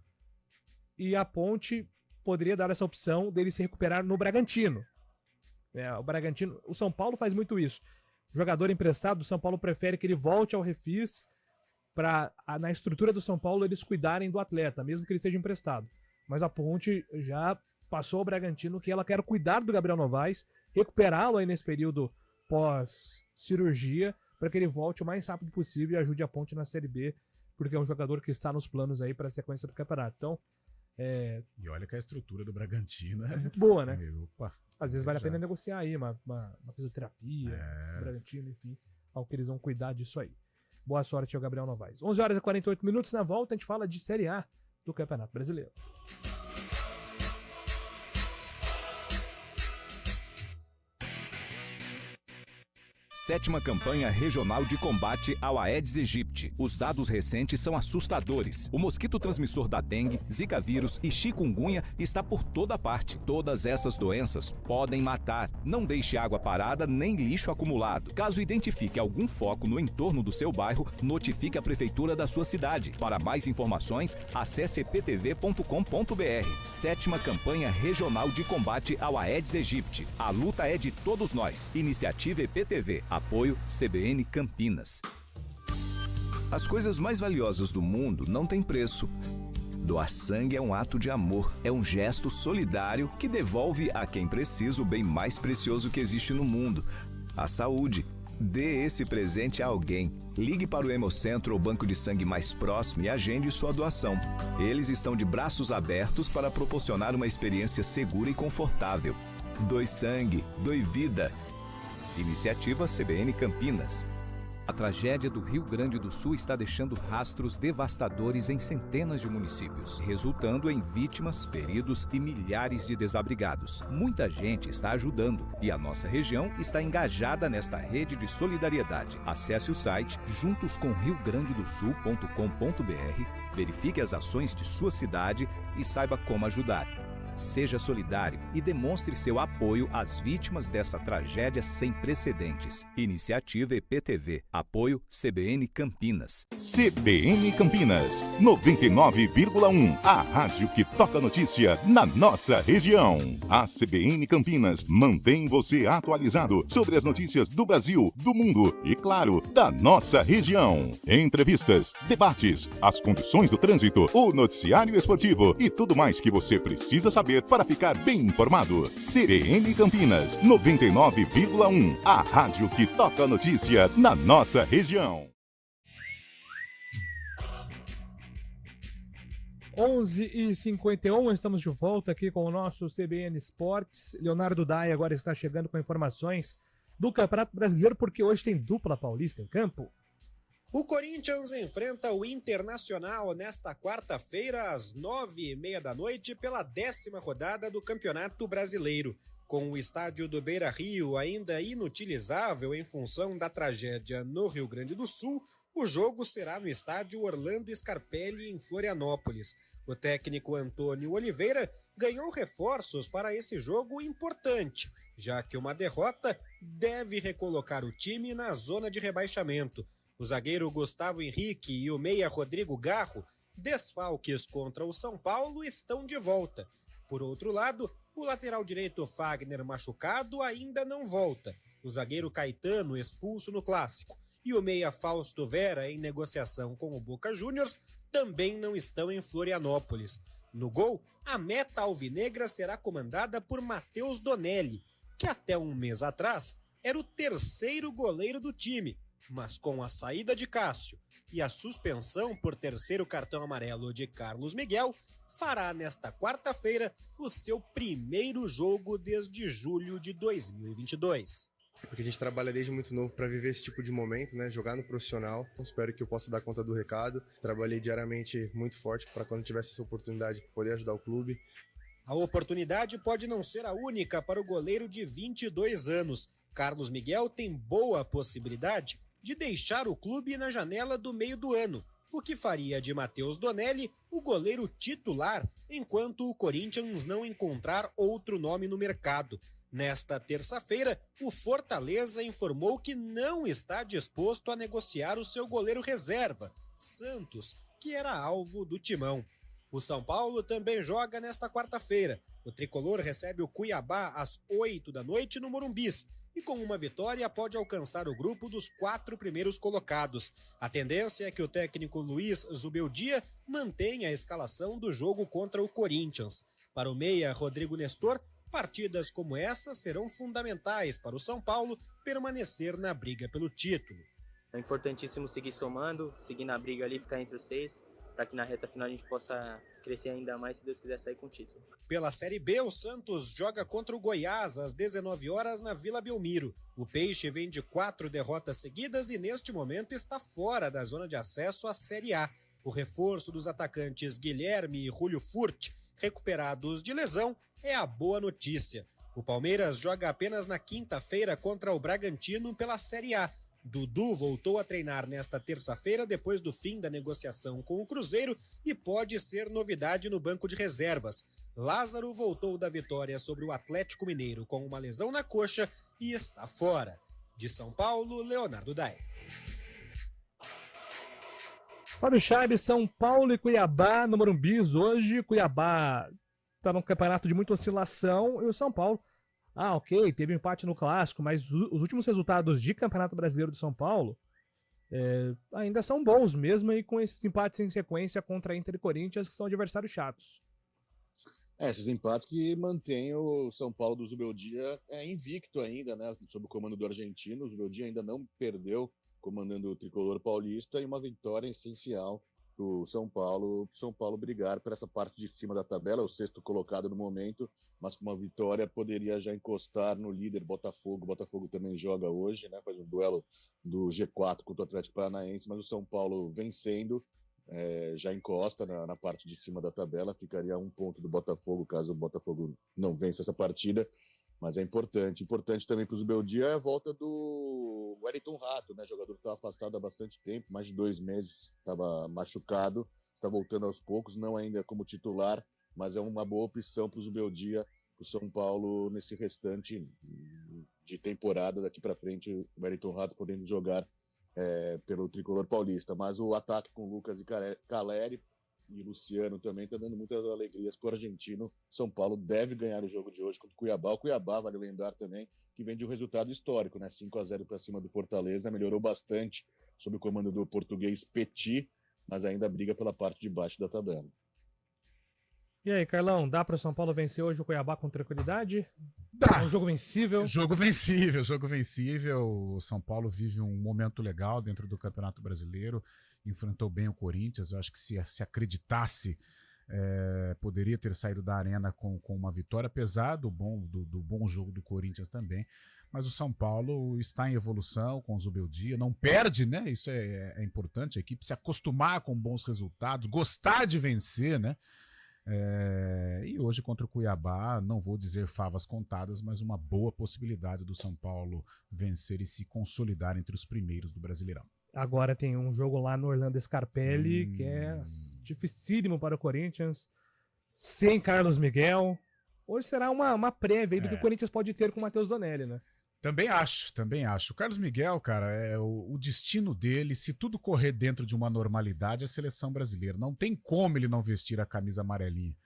E a Ponte poderia dar essa opção dele se recuperar no Bragantino. O São Paulo faz muito isso. O jogador emprestado, o São Paulo prefere que ele volte ao refis para, na estrutura do São Paulo, eles cuidarem do atleta, mesmo que ele seja emprestado. Mas a Ponte já passou ao Bragantino que ela quer cuidar do Gabriel Novaes, recuperá-lo aí nesse período pós-cirurgia, para que ele volte o mais rápido possível e ajude a Ponte na Série B, porque é um jogador que está nos planos aí para a sequência do campeonato. Então, E olha que a estrutura do Bragantino é muito boa, né? Opa, às vezes vale a pena negociar aí uma fisioterapia, Bragantino, enfim, algo que eles vão cuidar disso aí. Boa sorte ao Gabriel Novaes. 11h48, na volta a gente fala de Série A do Campeonato Brasileiro. 7ª campanha regional de combate ao Aedes aegypti. Os dados recentes são assustadores. O mosquito transmissor da dengue, zika vírus e chikungunya está por toda parte. Todas essas doenças podem matar. Não deixe água parada nem lixo acumulado. Caso identifique algum foco no entorno do seu bairro, notifique a prefeitura da sua cidade. Para mais informações, acesse eptv.com.br. 7ª campanha regional de combate ao Aedes aegypti. A luta é de todos nós. Iniciativa EPTV. Apoio CBN Campinas. As coisas mais valiosas do mundo não têm preço. Doar sangue é um ato de amor, é um gesto solidário que devolve a quem precisa o bem mais precioso que existe no mundo, a saúde. Dê esse presente a alguém. Ligue para o Hemocentro ou banco de sangue mais próximo e agende sua doação. Eles estão de braços abertos para proporcionar uma experiência segura e confortável. Doe sangue, doe vida. Iniciativa CBN Campinas. A tragédia do Rio Grande do Sul está deixando rastros devastadores em centenas de municípios, resultando em vítimas, feridos e milhares de desabrigados. Muita gente está ajudando e a nossa região está engajada nesta rede de solidariedade. Acesse o site juntoscomriograndedosul.com.br, verifique as ações de sua cidade e saiba como ajudar. Seja solidário e demonstre seu apoio às vítimas dessa tragédia sem precedentes. Iniciativa EPTV. Apoio CBN Campinas. CBN Campinas, 99,1. A rádio que toca notícia na nossa região. A CBN Campinas mantém você atualizado sobre as notícias do Brasil, do mundo e, claro, da nossa região. Entrevistas, debates, as condições do trânsito, o noticiário esportivo e tudo mais que você precisa saber para ficar bem informado. CBN Campinas, 99,1. A rádio que toca a notícia na nossa região. 11h51, estamos de volta aqui com o nosso CBN Esportes. Leonardo Dai agora está chegando com informações do Campeonato Brasileiro, porque hoje tem dupla paulista em campo. O Corinthians enfrenta o Internacional nesta quarta-feira, às 9h30 da noite, pela 10ª rodada do Campeonato Brasileiro. Com o estádio do Beira-Rio ainda inutilizável em função da tragédia no Rio Grande do Sul, o jogo será no estádio Orlando Scarpelli, em Florianópolis. O técnico Antônio Oliveira ganhou reforços para esse jogo importante, já que uma derrota deve recolocar o time na zona de rebaixamento. O zagueiro Gustavo Henrique e o meia Rodrigo Garro, desfalques contra o São Paulo, estão de volta. Por outro lado, o lateral direito Fagner, machucado, ainda não volta. O zagueiro Caetano, expulso no Clássico, e o meia Fausto Vera, em negociação com o Boca Juniors, também não estão em Florianópolis. No gol, a meta alvinegra será comandada por Matheus Donelli, que até um mês atrás era o terceiro goleiro do time. Mas com a saída de Cássio e a suspensão por terceiro cartão amarelo de Carlos Miguel, fará nesta quarta-feira o seu primeiro jogo desde julho de 2022. Porque a gente trabalha desde muito novo para viver esse tipo de momento, né? Jogar no profissional. Espero que eu possa dar conta do recado. Trabalhei diariamente muito forte para quando tivesse essa oportunidade poder ajudar o clube. A oportunidade pode não ser a única para o goleiro de 22 anos. Carlos Miguel tem boa possibilidade de deixar o clube na janela do meio do ano, o que faria de Matheus Donelli o goleiro titular, enquanto o Corinthians não encontrar outro nome no mercado. Nesta terça-feira, o Fortaleza informou que não está disposto a negociar o seu goleiro reserva, Santos, que era alvo do Timão. O São Paulo também joga nesta quarta-feira. O tricolor recebe o Cuiabá às 8 da noite no Morumbis, e com uma vitória pode alcançar o grupo dos 4 primeiros colocados. A tendência é que o técnico Luiz Zubeldia mantenha a escalação do jogo contra o Corinthians. Para o meia Rodrigo Nestor, partidas como essa serão fundamentais para o São Paulo permanecer na briga pelo título. É importantíssimo seguir somando, seguir na briga ali, ficar entre os 6, para que na reta final a gente possa crescer ainda mais, se Deus quiser sair com o título. Pela Série B, o Santos joga contra o Goiás às 19 horas na Vila Belmiro. O Peixe vem de 4 derrotas seguidas e neste momento está fora da zona de acesso à Série A. O reforço dos atacantes Guilherme e Julio Furt, recuperados de lesão, é a boa notícia. O Palmeiras joga apenas na quinta-feira contra o Bragantino pela Série A. Dudu voltou a treinar nesta terça-feira depois do fim da negociação com o Cruzeiro e pode ser novidade no banco de reservas. Lázaro voltou da vitória sobre o Atlético Mineiro com uma lesão na coxa e está fora. De São Paulo, Leonardo Dai. Fábio Chaves, São Paulo e Cuiabá no Morumbi hoje. Cuiabá está num campeonato de muita oscilação e o São Paulo, ok, teve um empate no Clássico, mas os últimos resultados de Campeonato Brasileiro do São Paulo ainda são bons, mesmo e com esses empates em sequência contra Inter e Corinthians, que são adversários chatos. Esses empates que mantêm o São Paulo do Zubeldia invicto ainda, né? Sob o comando do argentino. O Zubeldia ainda não perdeu comandando o tricolor paulista, e uma vitória essencial para o São Paulo brigar por essa parte de cima da tabela, o sexto colocado no momento, mas com uma vitória poderia já encostar no líder Botafogo. O Botafogo também joga hoje, né? Faz um duelo do G4 contra o Atlético Paranaense, mas o São Paulo vencendo já encosta na parte de cima da tabela, ficaria a 1 ponto do Botafogo caso o Botafogo não vença essa partida, mas é importante também para o Zubeldia é a volta do Wellington Rato, né? Jogador que estava afastado há bastante tempo, mais de 2 meses, estava machucado, está voltando aos poucos, não ainda como titular, mas é uma boa opção para o Zubeldia, para o São Paulo nesse restante de temporada daqui para frente, o Wellington Rato podendo jogar pelo tricolor paulista, mas o ataque com Lucas e Caleri e Luciano também está dando muitas alegrias para o argentino. São Paulo deve ganhar o jogo de hoje contra o Cuiabá. O Cuiabá, vale lembrar também, que vem de um resultado histórico, né? 5-0 para cima do Fortaleza, melhorou bastante sob o comando do português Petit, mas ainda briga pela parte de baixo da tabela. E aí, Carlão, dá para o São Paulo vencer hoje o Cuiabá com tranquilidade? Dá. É um jogo vencível? Jogo vencível. O São Paulo vive um momento legal dentro do Campeonato Brasileiro, enfrentou bem o Corinthians. Eu acho que se acreditasse, poderia ter saído da arena com uma vitória, apesar do bom jogo do Corinthians também. Mas o São Paulo está em evolução com o Zubeldia, não perde, né? Isso é importante, a equipe se acostumar com bons resultados, gostar de vencer, né? E hoje contra o Cuiabá, não vou dizer favas contadas, mas uma boa possibilidade do São Paulo vencer e se consolidar entre os primeiros do Brasileirão. Agora tem um jogo lá no Orlando Scarpelli, que é dificílimo para o Corinthians, sem Carlos Miguel. Hoje será uma prévia aí do que o Corinthians pode ter com o Matheus Donelli, né? Também acho. O Carlos Miguel, cara, o destino dele, se tudo correr dentro de uma normalidade, é a seleção brasileira. Não tem como ele não vestir a camisa amarelinha.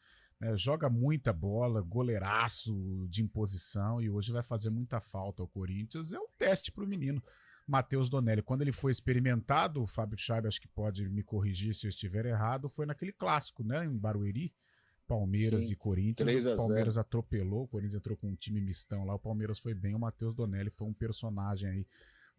Joga muita bola, goleiraço de imposição, e hoje vai fazer muita falta ao Corinthians. É um teste pro menino Matheus Donelli. Quando ele foi experimentado, o Fábio Chaves acho que pode me corrigir se eu estiver errado, foi naquele clássico, né, em Barueri, Palmeiras e Corinthians. O Palmeiras atropelou, o Corinthians entrou com um time mistão lá, o Palmeiras foi bem, o Matheus Donelli foi um personagem aí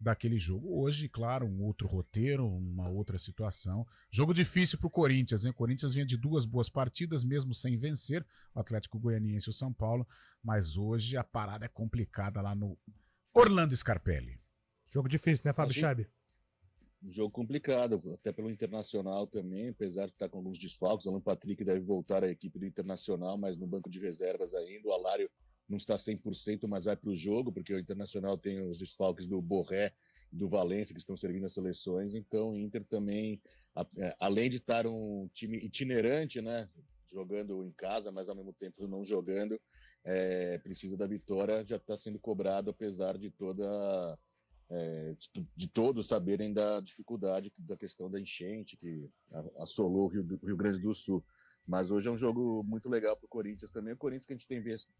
daquele jogo. Hoje, claro, um outro roteiro, uma outra situação. Jogo difícil pro Corinthians, hein? O Corinthians vinha de 2 boas partidas, mesmo sem vencer, o Atlético Goianiense e o São Paulo, mas hoje a parada é complicada lá no Orlando Scarpelli. Jogo difícil, né, Fábio Chaves? Um jogo complicado, até pelo Internacional também, apesar de estar com alguns desfalques. O Alan Patrick deve voltar à equipe do Internacional, mas no banco de reservas ainda. O Alário não está 100%, mas vai para o jogo, porque o Internacional tem os desfalques do Borré e do Valência, que estão servindo as seleções. Então o Inter também, além de estar um time itinerante, né, jogando em casa, mas ao mesmo tempo não jogando, precisa da vitória, já está sendo cobrado, apesar de de todos saberem da dificuldade da questão da enchente que assolou o Rio Grande do Sul. Mas hoje é um jogo muito legal para o Corinthians também. O Corinthians que a gente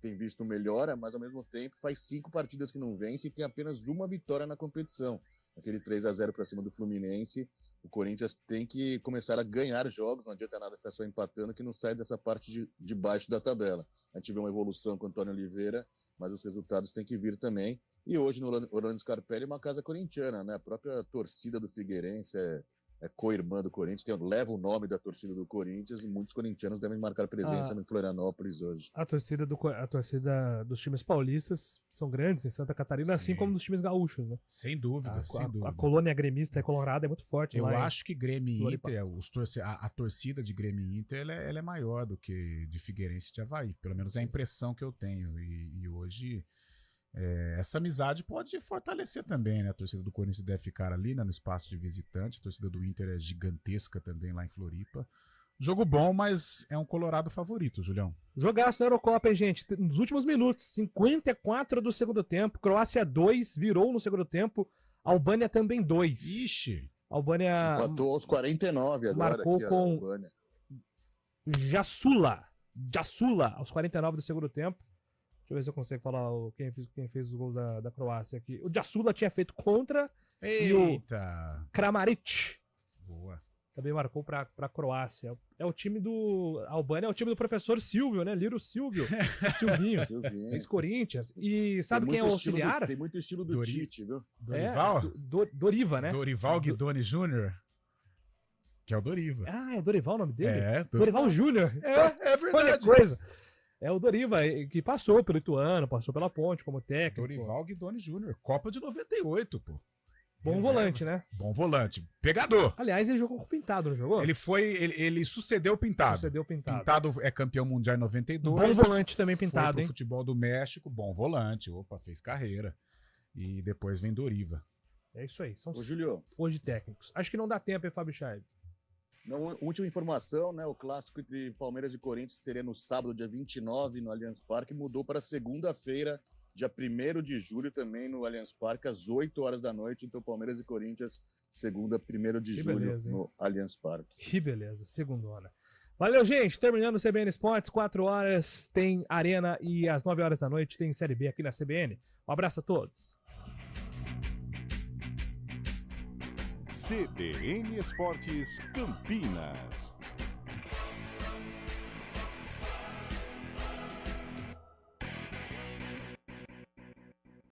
tem visto melhora, mas ao mesmo tempo faz 5 partidas que não vence e tem apenas uma vitória na competição. Aquele 3-0 para cima do Fluminense. O Corinthians tem que começar a ganhar jogos, não adianta nada ficar só empatando, que não sai dessa parte de baixo da tabela. A gente vê uma evolução com o Antônio Oliveira, mas os resultados têm que vir também. E hoje no Orlando Scarpelli é uma casa corintiana, né? A própria torcida do Figueirense é co-irmã do Corinthians, leva o nome da torcida do Corinthians e muitos corintianos devem marcar presença em Florianópolis hoje. A torcida dos times paulistas são grandes em Santa Catarina, assim como dos times gaúchos, né? Sem dúvida, sem dúvida. A colônia gremista colorada é muito forte. Eu acho que Grêmio e Inter, a torcida de Grêmio e Inter, ela é maior do que de Figueirense e de Avaí. Pelo menos é a impressão que eu tenho. E hoje... essa amizade pode fortalecer também, né? A torcida do Corinthians deve ficar ali, né, no espaço de visitante. A torcida do Inter é gigantesca também lá em Floripa. Jogo bom, mas é um colorado favorito, Julião. Jogaço na Eurocopa, hein, gente? Nos últimos minutos, 54 do segundo tempo. Croácia 2, virou no segundo tempo. Albânia também 2. Ixi! Albânia empatou aos 49 agora. Marcou aqui, com Jassula aos 49 do segundo tempo. Deixa eu ver se eu consigo falar quem fez os gols da Croácia aqui. O Jassula tinha feito contra. E o Kramaric. Boa. Também marcou para a Croácia. É o time do Albânia, é o time do professor Silvio, né? Liro Silvio. Silvinho. Ex-Corinthians. E sabe quem é o auxiliar? Tem muito estilo do Tite, viu? Dorival? Doriva, né? Dorival Guidoni Júnior. Que é o Doriva. Ah, é Dorival o nome dele? Dorival Júnior. É verdade. Olha coisa. É o Doriva, que passou pelo Ituano, passou pela Ponte como técnico. Dorival Guidoni Júnior. Copa de 98, pô. Bom volante, né? Bom volante. Pegador. Aliás, ele jogou com o Pintado, não jogou? Ele sucedeu o Pintado. Sucedeu o Pintado. Pintado é campeão mundial em 92. Bom volante também, Pintado, foi hein? pro futebol do México, bom volante. Opa, fez carreira. E depois vem Doriva. É isso aí. São Julio. Hoje técnicos. Acho que não dá tempo, hein, Fábio Chaib? Última informação, né? O clássico entre Palmeiras e Corinthians, que seria no sábado, dia 29, no Allianz Parque, mudou para segunda-feira, dia 1º de julho, também no Allianz Parque, às 8 horas da noite. Então, Palmeiras e Corinthians, segunda, 1º de julho, beleza, no Allianz Parque. Que beleza, segundona. Valeu, gente. Terminando o CBN Esportes, 4 horas tem Arena e às 9 horas da noite tem Série B aqui na CBN. Um abraço a todos. CBN Esportes Campinas.